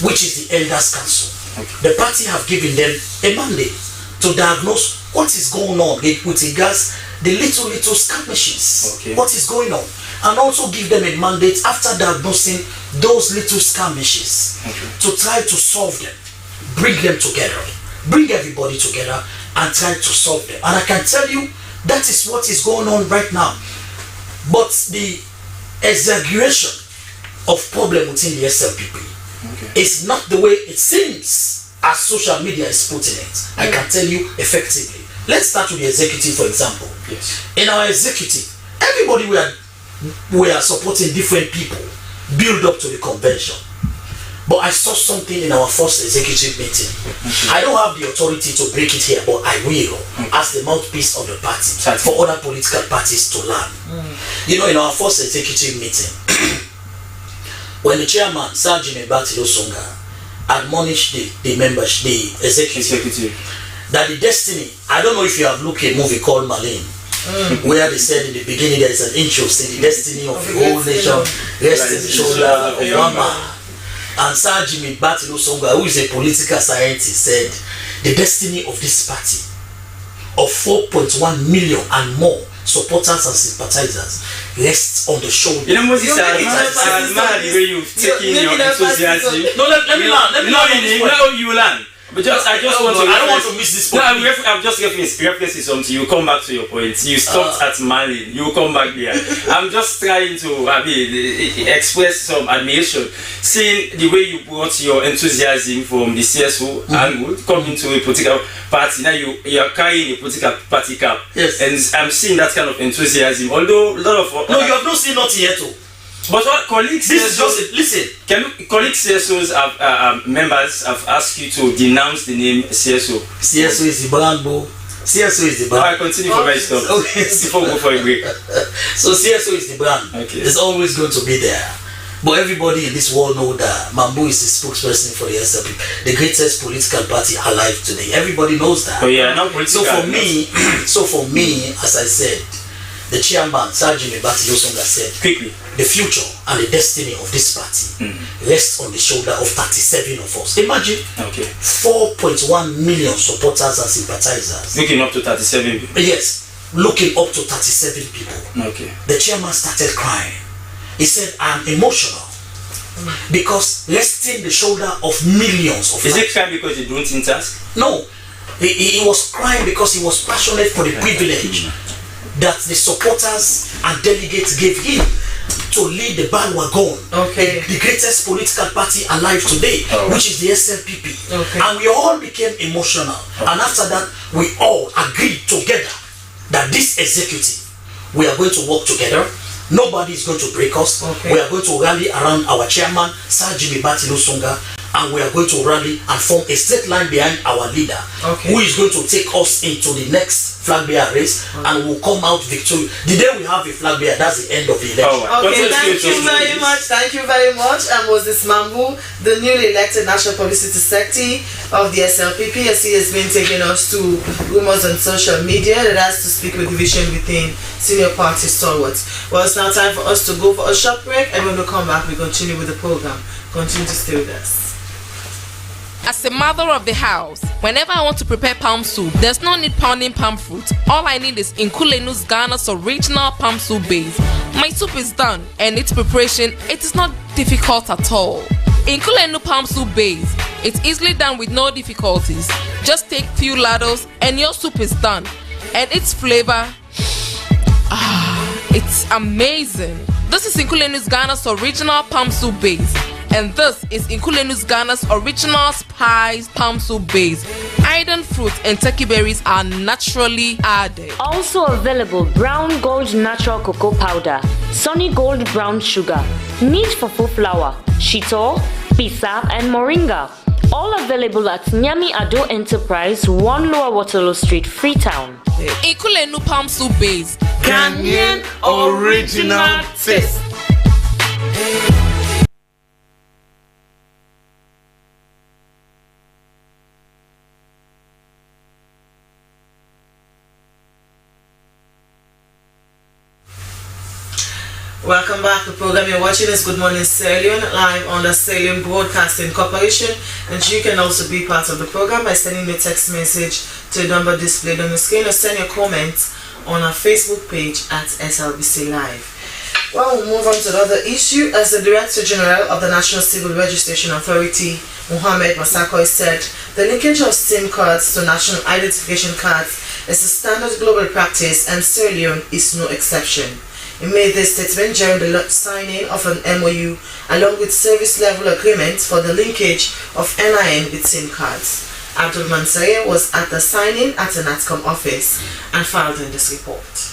which is the Elders Council. Okay. The party have given them a mandate to diagnose what is going on with regards the little skirmishes. Okay. What is going on, and also give them a mandate after diagnosing those little skirmishes to try to solve them, bring them together, bring everybody together and try to solve them. And I can tell you that is what is going on right now. But the exaggeration of problem within the SLPP is not the way it seems as social media is putting it. I can tell you effectively. Let's start with the executive, for example. Yes. In our executive, everybody we are supporting different people build up to the convention. But I saw something in our first executive meeting. I don't have the authority to break it here, but I will, as the mouthpiece of the party, for other political parties to learn. You know, in our first executive meeting, when the chairman, Sergeant Batilo Songa, admonished the members, the executive, that the destiny, I don't know if you have looked at a movie called Malin, where they said in the beginning there is an interest in the destiny of the whole nation, rests in the shoulder of one man. And Sir Jimmy Batilo Songa, who is a political scientist, said the destiny of this party of 4.1 million and more supporters and sympathizers rests on the shoulder. You know, Moses, I'm mad the way you've taken your enthusiasm. No, let me learn. You learn. But I don't want to miss this point. No, I'm just referencing something. You come back to your point. You stopped at Mali. You come back there. I'm just trying to express some admiration, seeing the way you brought your enthusiasm from the CSO angle, coming to a political party. Now you are carrying a political party cap. Yes. And I'm seeing that kind of enthusiasm. Although a lot of no, you have not seen nothing yet. But what colleagues, this is just listen. Colleagues CSOs have members have asked you to denounce the name CSO. CSO is the brand, bro. CSO is the brand. I continue for my stuff. Okay. Before we go for a break. So CSO is the brand. Okay. It's always going to be there. But everybody in this world know that Mambu is the spokesperson for the SLP, the greatest political party alive today. Everybody knows that. Oh yeah, not political. So for me, as I said, the chairman, Sergeant Batilo Songa, said, quickly, the future and the destiny of this party rests on the shoulder of 37 of us. Imagine 4.1 million supporters and sympathizers. Looking up to 37 people. Yes, looking up to 37 people. Okay. The chairman started crying. He said, I'm emotional because resting the shoulder of millions of Is it crying because you don't interact? No. He was crying because he was passionate for the privilege that the supporters and delegates gave him to lead the bandwagon, the greatest political party alive today, which is the SLPP. And we all became emotional. And after that, we all agreed together that this executive, we are going to work together. Nobody is going to break us. We are going to rally around our chairman, Sir Jimmy Batilo Songa, and we are going to rally and form a straight line behind our leader, who is going to take us into the next flag bearer race, and will come out victorious. The day we have a flag bearer, that's the end of the election. Thank you very much. Thank you very much. And Moses Mambu, the newly elected National Publicity Secretary of the SLPP, as he has been taking us to rumors on social media that has to speak with division within senior party stalwarts. Well, it's now time for us to go for a short break, and when we come back, we continue with the program. Continue to stay with us. As a mother of the house, whenever I want to prepare palm soup, there's no need pounding palm fruit. All I need is Nkulenu's Ghana's original palm soup base. My soup is done, and its preparation, it is not difficult at all. Nkulenu palm soup base, it's easily done with no difficulties. Just take few ladles and your soup is done. And its flavor, it's amazing. This is Nkulenu's Ghana's original palm soup base. And this is Nkulenu's Ghana's original spiced palm soup base. Iron fruit and turkey berries are naturally added. Also available brown gold natural cocoa powder, sunny gold brown sugar, neat fufu flour, shito, pisap and moringa. All available at Nyami Ado Enterprise, 1 Lower Waterloo Street, Freetown. Inkulenu Palm Soup Base. Ghanaian original taste. Welcome back. The program you're watching is Good Morning Sierra Leone, live on the Sierra Leone Broadcasting Corporation, and you can also be part of the program by sending me a text message to the number displayed on the screen, or send your comments on our Facebook page at SLBC Live. Well, we'll move on to another issue. As the Director General of the National Civil Registration Authority, Mohammed Masakoi, said the linkage of SIM cards to national identification cards is a standard global practice, and Sierra Leone is no exception. He made this statement during the signing of an MOU along with service level agreements for the linkage of NIN with SIM cards. Abdul Mansaye was at the signing at the NATCOM office and filed in this report.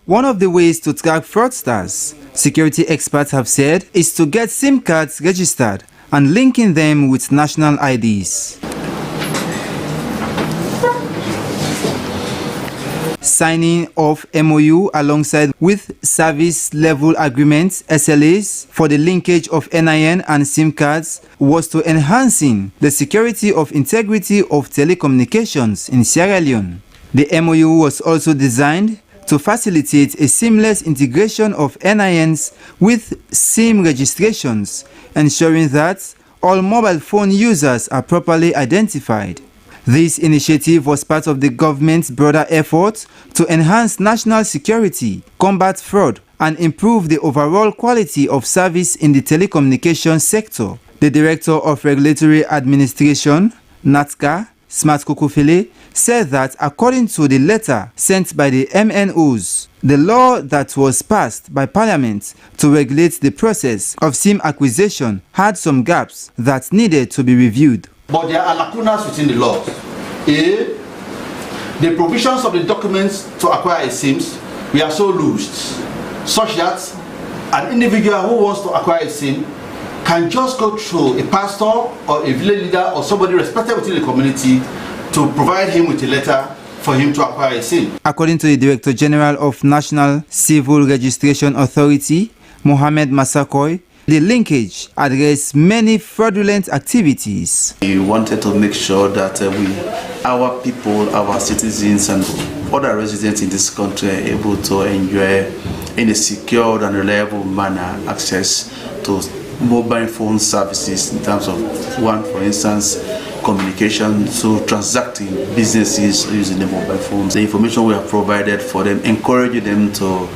One of the ways to track fraudsters, security experts have said, is to get SIM cards registered and linking them with national IDs. Signing of MOU alongside with service level agreements SLAs for the linkage of NIN and SIM cards was to enhancing the security of integrity of telecommunications in Sierra Leone. The MOU was also designed to facilitate a seamless integration of NINs with SIM registrations, ensuring that all mobile phone users are properly identified. This initiative was part of the government's broader effort to enhance national security, combat fraud, and improve the overall quality of service in the telecommunications sector. The Director of Regulatory Administration, NATCA, Smart Kokofele, said that according to the letter sent by the MNOs, the law that was passed by Parliament to regulate the process of SIM acquisition had some gaps that needed to be reviewed. But there are lacunas within the laws. A, the provisions of the documents to acquire a SIMs were so loose, such that an individual who wants to acquire a SIM can just go through a pastor or a village leader or somebody respected within the community to provide him with a letter for him to acquire a SIM. According to the Director General of National Civil Registration Authority, Mohammed Masakoi, the linkage addressed many fraudulent activities. We wanted to make sure that our people, our citizens and other residents in this country are able to enjoy in a secure and reliable manner access to mobile phone services in terms of, one, for instance, communication, so transacting businesses using the mobile phones. The information we have provided for them encouraging them to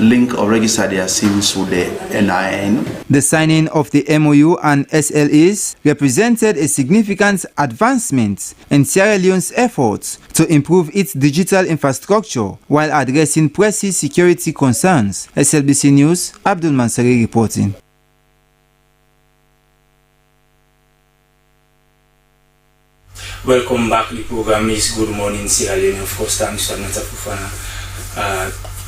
link or register their SIMs with the NIN. The signing of the MOU and SLAs represented a significant advancement in Sierra Leone's efforts to improve its digital infrastructure while addressing pressing security concerns. SLBC News, Abdul Mansari reporting. Welcome back. The program is Good Morning Sierra Leone. Of course, thanks to Anata Fufana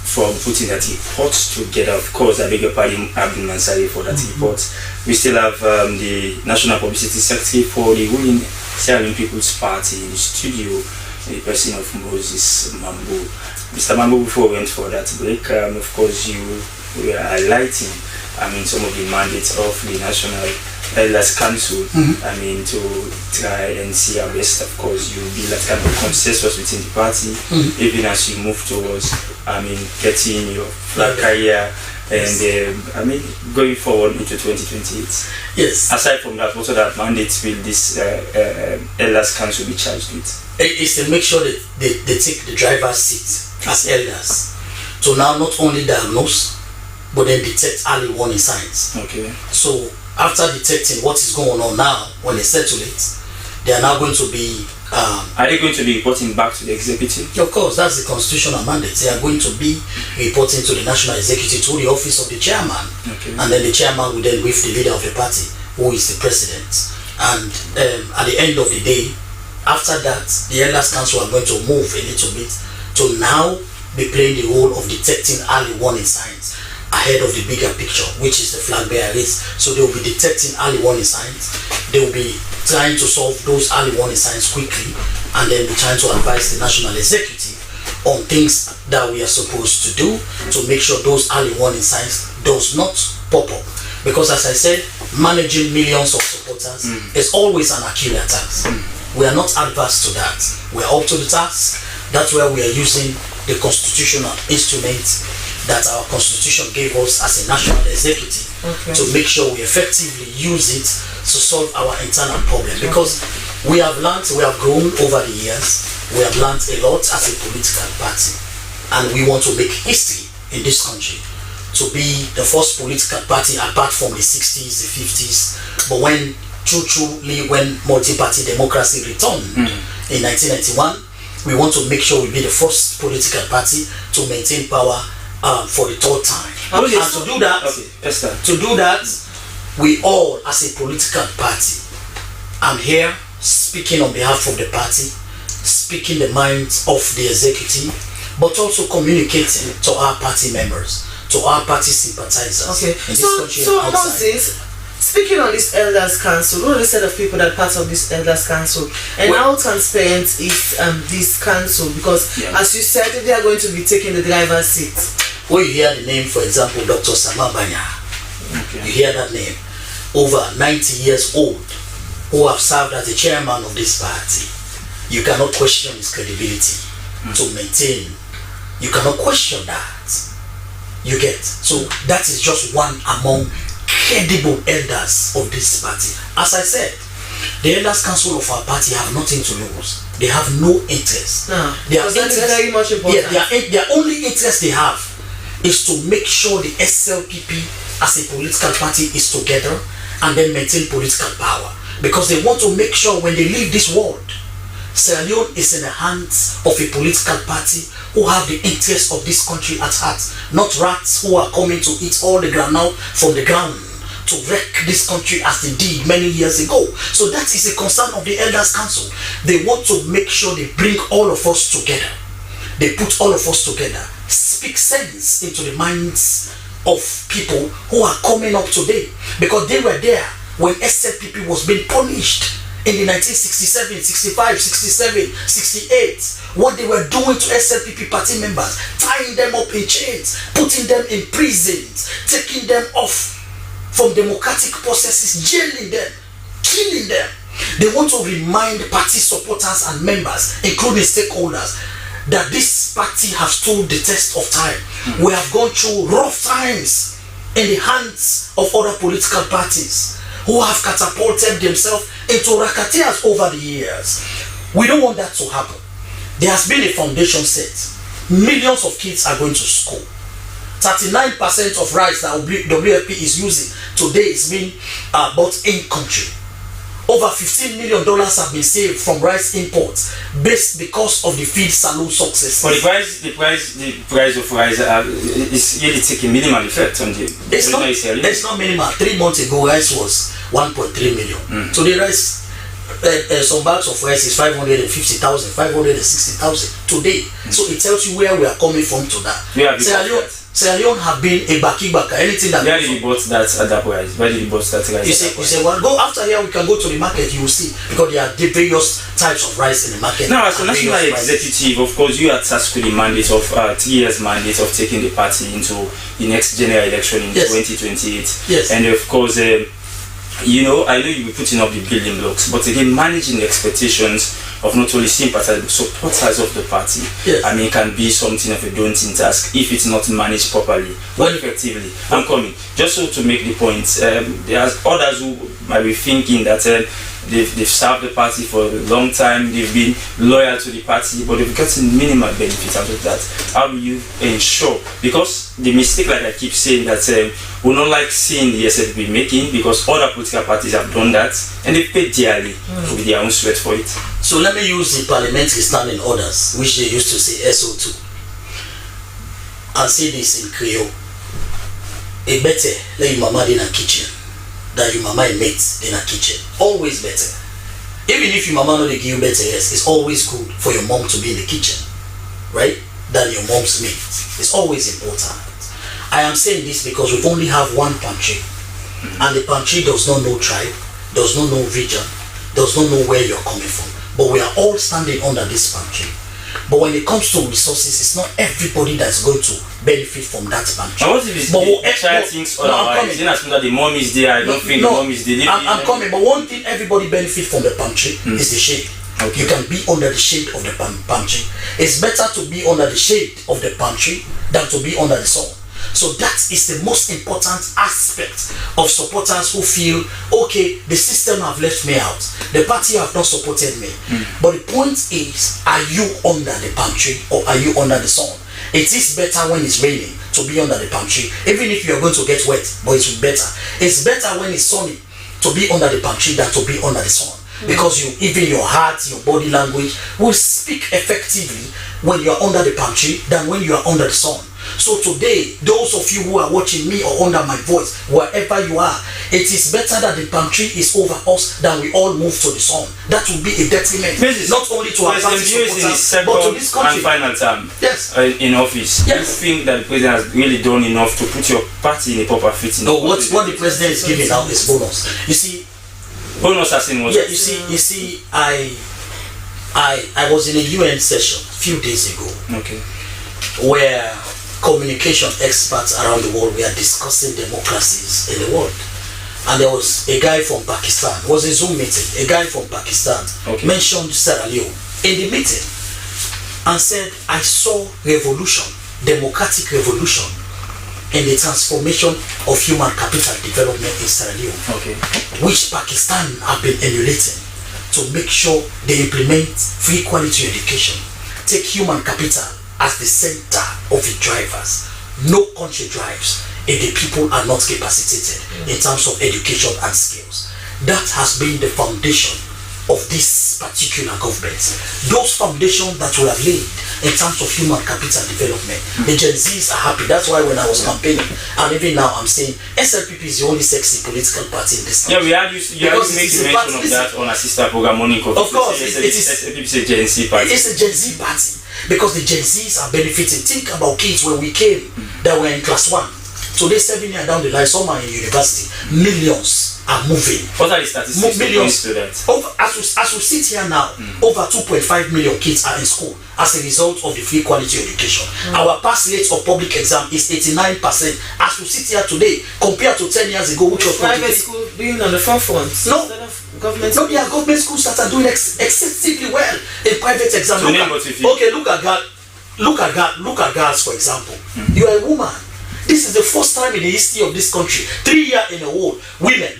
for putting that report together. Of course, I beg your pardon, Abdul Mansari, for that report. We still have the National Publicity Secretary for the ruling Sierra Leone People's Party in the studio, the person of Moses Mambo. Mr. Mambo, before we went for that break, of course, you were highlighting, some of the mandates of the National Elders Council, to try and see our best. Of course, you will be that kind of consensus within the party, even as you move towards, getting your flag career and, going forward into 2028. Yes. Aside from that, what other mandates will this Elders Council be charged with? It's to make sure that they take the driver's seat as elders. So now not only diagnose, but then detect early warning signs. Okay. So after detecting what is going on now, when they settle it, They are now going to be. Are they going to be reporting back to the executive? Of course, that's the constitutional mandate. They are going to be reporting to the national executive through the office of the chairman, and then the chairman will then brief the leader of the party, who is the president. And at the end of the day, after that, the elders council are going to move a little bit to now be playing the role of detecting early warning signs ahead of the bigger picture, which is the flag bearer race. So they will be detecting early warning signs. They will be trying to solve those early warning signs quickly, and then be trying to advise the national executive on things that we are supposed to do to make sure those early warning signs does not pop up. Because as I said, managing millions of supporters is always an Achilles task. We are not adverse to that. We are up to the task. That's where we are using the constitutional instrument that our constitution gave us as a national executive to make sure we effectively use it to solve our internal problem. Because we have learned, we have grown over the years, we have learned a lot as a political party, and we want to make history in this country to be the first political party apart from the 60s, the 50s, but when truly when multi-party democracy returned in 1991, we want to make sure we be the first political party to maintain power for the third time. And to do that, we all as a political party, I'm here speaking on behalf of the party, speaking the minds of the executive, but also communicating to our party members, to our party sympathizers in this country and outside. Moses, speaking on this elders council, what are the set of people that are part of this elders council, and how transparent is this council? Because as you said, they are going to be taking the driver's seat. When you hear the name, for example, Dr. Samabanya, you hear that name, over 90 years old, who have served as the chairman of this party, you cannot question his credibility to maintain. You cannot question that. You get? So that is just one among credible elders of this party. As I said, the elders council of our party have nothing to lose. They have no interest. Because that is very much important. Their only interest they have is to make sure the SLPP as a political party is together and then maintain political power. Because they want to make sure when they leave this world, Sierra Leone is in the hands of a political party who have the interest of this country at heart, not rats who are coming to eat all the ground now from the ground to wreck this country as they did many years ago. So that is a concern of the elders council. They want to make sure they bring all of us together. They put all of us together, speak sense into the minds of people who are coming up today, because they were there when SLPP was being punished in the 1967, 65, 67, 68. What they were doing to SLPP party members, tying them up in chains, putting them in prisons, taking them off from democratic processes, jailing them, killing them. They want to remind party supporters and members, including stakeholders, that this party has stood the test of time. We have gone through rough times in the hands of other political parties who have catapulted themselves into racketeers over the years. We don't want that to happen. There has been a foundation set. Millions of kids are going to school. 39% of rice that WFP is using today is being bought in country. Over $15 million have been saved from rice imports based because of the feed saloon success. But the price of rice is really taking minimal effect on the. It's not minimal. 3 months ago, rice was 1.3 million. Today, rice, some bags of rice is 550,000, 560,000 today. So it tells you where we are coming from to that. Sierra Leone have been a baki, anything that. Where did you bought that at that price? Where did you bought that rice? You say, well, go after here, we can go to the market, you will see. Because there are the various types of rice in the market. Now, as a national executive, of course, you are tasked with the mandate of 3 years mandate of taking the party into the next general election in 2028. Yes. And of course, you know, I know you'll be putting up the building blocks, but again, managing the expectations of not only sympathizers but supporters of the party. Yes. I mean, can be something of a daunting task if it's not managed properly or effectively. I'm coming. Just so to make the point, there's others who might be thinking that they've served the party for a long time, they've been loyal to the party, but they've gotten minimal benefits out of that. How do you ensure? Because the mistake, like I keep saying, that we don't like seeing the SLP making, because other political parties have done that and they've paid dearly with their own sweat for it. So let me use the parliamentary standing orders, which they used to say SO2, and say this in Creole. It better let your mama in a kitchen than your mama and mates in a kitchen. Always better. Even if your mama not give you better, yes, it's always good for your mom to be in the kitchen, right? Than your mom's mate. It's always important. I am saying this because we only have one pantry, and the pantry does not know tribe, does not know region, does not know where you're coming from. But we are all standing under this pantry. But when it comes to resources, it's not everybody that's going to benefit from that pantry. But what if it's the child thinks otherwise? Then as soon as the mom is there, I don't think the mom is there. I'm coming, but one thing everybody benefit from the pantry is the shade. Okay. You can be under the shade of the pantry. It's better to be under the shade of the pantry than to be under the sun. So that is the most important aspect of supporters who feel, okay, the system have left me out, the party have not supported me. But the point is, are you under the pantry or are you under the sun? It is better when it's raining to be under the pantry, even if you're going to get wet, but it's better. It's better when it's sunny to be under the pantry than to be under the sun. Because even your heart, your body language will speak effectively when you are under the pantry than when you are under the sun. So today, those of you who are watching me or under my voice, wherever you are, it is better that the pantry is over us than we all move to the sun. That will be a detriment, not only to our party supporters, but to this country. And final term, yes, in office. Yes. Do you think that the president has really done enough to put your party in a proper fitting? No, what the president is giving out is bonus. You see, bonus as in what? Yeah, you see, I was in a UN session a few days ago. Okay. Where communication experts around the world were discussing democracies in the world. And there was a guy from Pakistan, it was a Zoom meeting, a guy from Pakistan mentioned Sierra Leone in the meeting and said, I saw revolution, democratic revolution in the transformation of human capital development in Sierra Leone, which Pakistan have been emulating to make sure they implement free quality education, take human capital as the center of the drivers. No country drives if the people are not capacitated in terms of education and skills. That has been the foundation of this particular government. Those foundations that we have laid in terms of human capital development, the Gen Zs are happy. That's why when I was campaigning, and even now I'm saying SLPP is the only sexy political party in this country. Yeah, you had mention of that on a sister program Morning Coffee. Of course, it is SLPP is a Gen Z party. It's a Gen Z party because the Gen Zs are benefiting. Think about kids when we came that were in class 1. Today, 7 years down the line, some are in university. Millions are moving. What are the statistics millions to that? As we sit here now, over 2.5 million kids are in school as a result of the free quality education. Our pass rate of public exam is 89%. As we sit here today, compared to 10 years ago, which was private school being on the forefront. No, government schools that are doing excessively well in private exam. Look at girls, for example. You are a woman. This is the first time in the history of this country, 3 years in a row,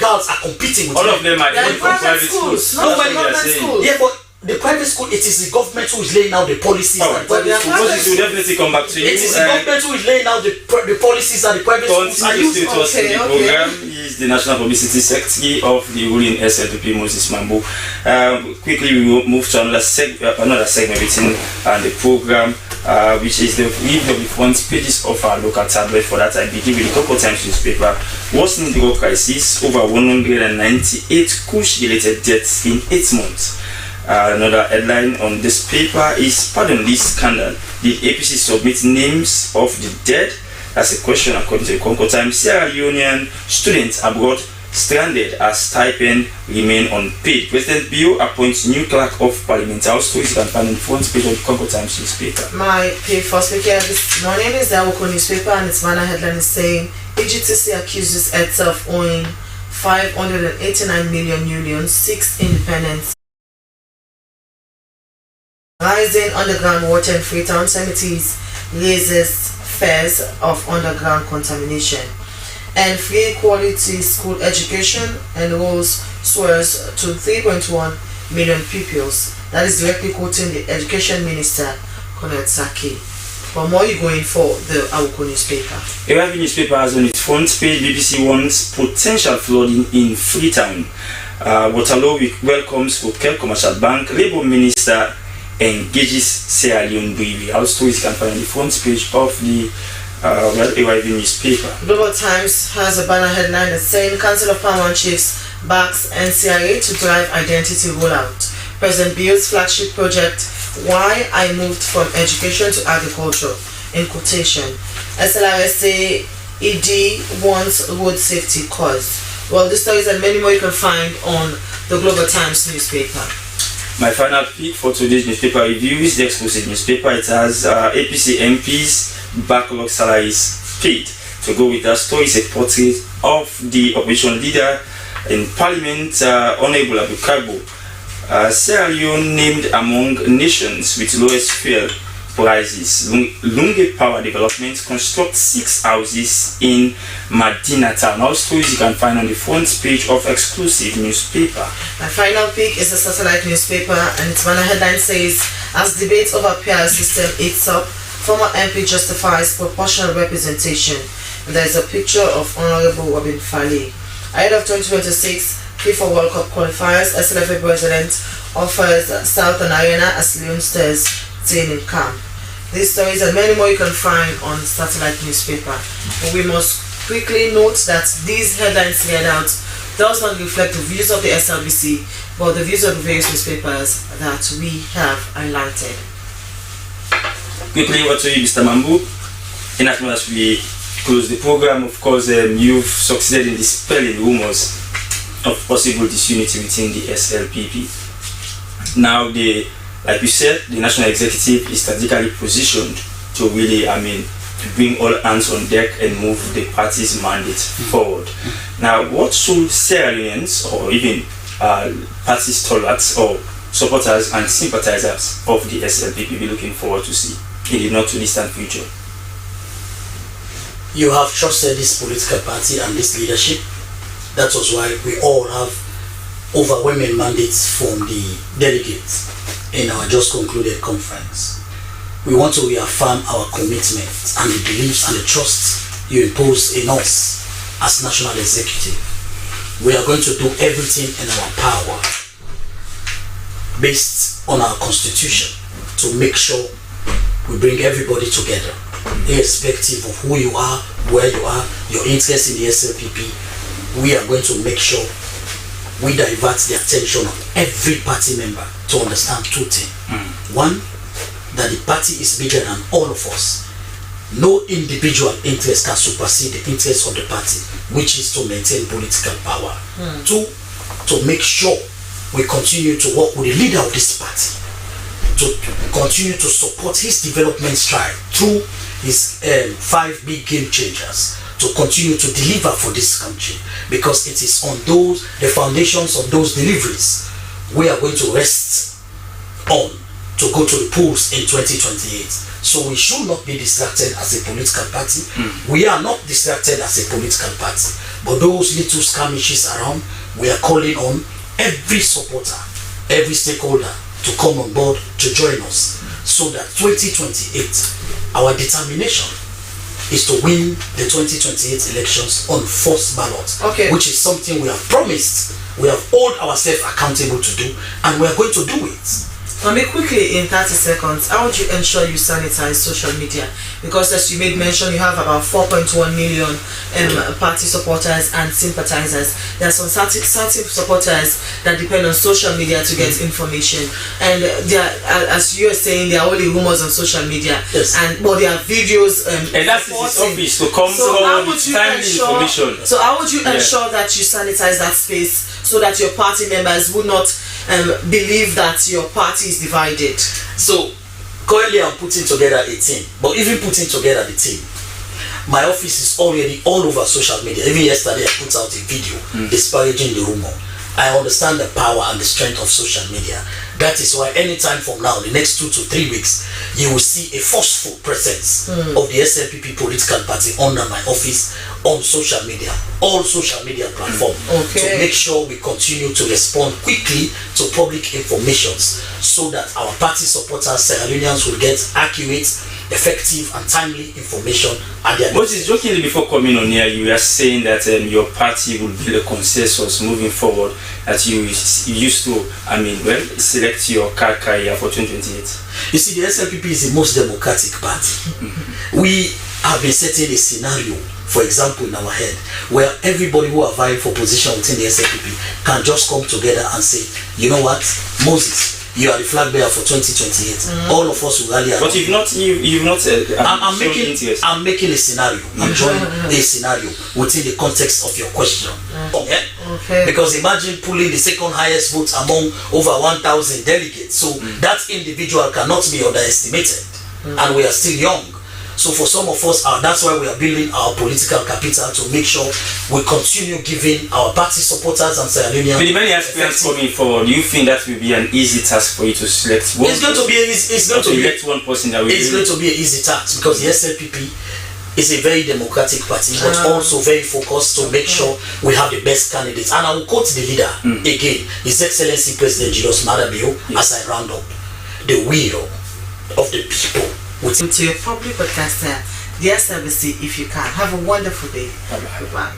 girls are competing with all men. of them are in private schools. No, government schools. Yeah, but the private school, it is the government who is laying out the policies. Moses will definitely come back to you. It is the government who is laying out the policies that the private schools are using. The program is the National Publicity Secretary of the ruling SLPP, Moses Mambo. Quickly, we will move to another segment within the program. Which is the review of the front pages of our local tablet. For that, I begin with the Couple Times newspaper. Worsening drug crisis, over 198 Kush-related deaths in 8 months. Another headline on this paper is Pardon List Scandal. Did APC submit names of the dead? That's a question according to the Concord Times. Sierra Leonean students abroad stranded as stipend remain unpaid. President Bio appoints new clerk of parliament. Our stories can find on the front page of the Concord Times newspaper. My first week here this morning is the Awoko newspaper, and its banner headline is saying EGTC accuses itself owing 589 million unions, 6 independents Rising underground water in Freetown cemeteries raises fears of underground contamination. And free quality school education enrolls soars to 3.1 million pupils. That is directly quoting the Education Minister, Colonel Zaki. For more, you're going for the Awuko newspaper. Every newspaper has on its front page BBC One's potential flooding in Freetown. Waterloo welcomes Hotel Commercial Bank. Labour Minister engages Sierra Leone Brewery. Our stories you can find on the front page of the AYV newspaper. Global Times has a banner headline that's saying Council of Paramount Chiefs backs NCRA to drive identity rollout. President Bill's flagship project, Why I Moved from Education to Agriculture, in quotation. SLRSA ED wants road safety cause. Well, these stories and many more you can find on the Global Times newspaper. My final pick for today's newspaper review is the exclusive newspaper. It has APC MPs backlog salaries paid. To go with that story is a portrait of the opposition leader in Parliament, Honorable Abu Kabo. Sierra Leone named among nations with lowest fuel prices. Lunge Power Development constructs 6 houses in Madina Town. All stories you can find on the front page of exclusive newspaper. My final pick is a satellite newspaper, and its banner headline says, as debate over PR system eats up, former MP justifies proportional representation. And there is a picture of Honorable Robin Fale. Ahead of 2026 FIFA World Cup qualifiers, SLFA President offers Southern Arena as Leone Stars training camp. These stories and many more you can find on satellite newspaper. But we must quickly note that these headlines read out does not reflect the views of the SLBC, but the views of the various newspapers that we have highlighted. Quickly over to you, Mr. Mambu. In as much as we close the program, of course, you've succeeded in dispelling rumors of possible disunity within the SLPP. Now, like you said, the National Executive is strategically positioned to really, to bring all hands on deck and move the party's mandate forward. Now, what should Sierra Leoneans or even party stalwarts or supporters and sympathizers of the SLPP be looking forward to see in the not too distant future? You have trusted this political party and this leadership. That was why we all have overwhelming mandates from the delegates in our just concluded conference. We want to reaffirm our commitment and the beliefs and the trust you impose in us as National Executive. We are going to do everything in our power based on our constitution to make sure we bring everybody together, irrespective of who you are, where you are, your interest in the SLPP. We are going to make sure we divert the attention of every party member to understand 2 things. One, that the party is bigger than all of us. No individual interest can supersede the interest of the party, which is to maintain political power. 2, to make sure we continue to work with the leader of this party, to continue to support his development stride through his 5 big game changers, to continue to deliver for this country, because it is on the foundations of those deliveries we are going to rest on to go to the polls in 2028. So we should not be distracted as a political party. We are not distracted as a political party, but those little skirmishes around, we are calling on every supporter, every stakeholder to come on board to join us, so that 2028, our determination is to win the 2028 elections on first ballot, which is something we have promised, we have held ourselves accountable to do, and we are going to do it. Quickly, in 30 seconds, how would you ensure you sanitize social media? Because as you made mention, you have about 4.1 million party supporters and sympathizers. There are some certain supporters that depend on social media to get information, and there are, as you are saying, there are only rumors on social media, but there are videos and that's his office to come forward with timely information. So how would you ensure that you sanitize that space so that your party members would not believe that your party is divided? So currently I'm putting together a team, but even putting together the team, my office is already all over social media. Even yesterday I put out a video disparaging the rumor. I understand the power and the strength of social media. That is why anytime from now, the next 2 to 3 weeks, you will see a forceful presence of the SLPP political party under my office on social media, all social media platforms, to make sure we continue to respond quickly to public informations so that our party supporters, Sierra Leoneans, will get accurate, effective and timely information at their Moses, jokingly before coming on here, you were saying that your party will build a consensus moving forward, that you used to, select your car carrier for 2028. You see, the SLPP is the most democratic party. We have been setting a scenario, for example, in our head, where everybody who are vying for position within the SLPP can just come together and say, you know what, Moses, you are the flag bearer for 2028. All of us will rally around. But you've not. I'm making a scenario. I'm drawing a scenario within the context of your question. Because imagine pulling the second highest vote among over 1,000 delegates. So that individual cannot be underestimated, and we are still young. So for some of us, that's why we are building our political capital, to make sure we continue giving our party supporters and Sierra Leoneans. With the many aspirants coming forward, do you think that will be an easy task for you to select one? It's going to be an easy task, because the SLPP is a very democratic party, but also very focused to make sure we have the best candidates. And I will quote the leader again, His Excellency President Julius Madabio, as I round up: the will of the people. To your public broadcaster, dear Slbc, if you can, have a wonderful day. Bye-bye. Goodbye.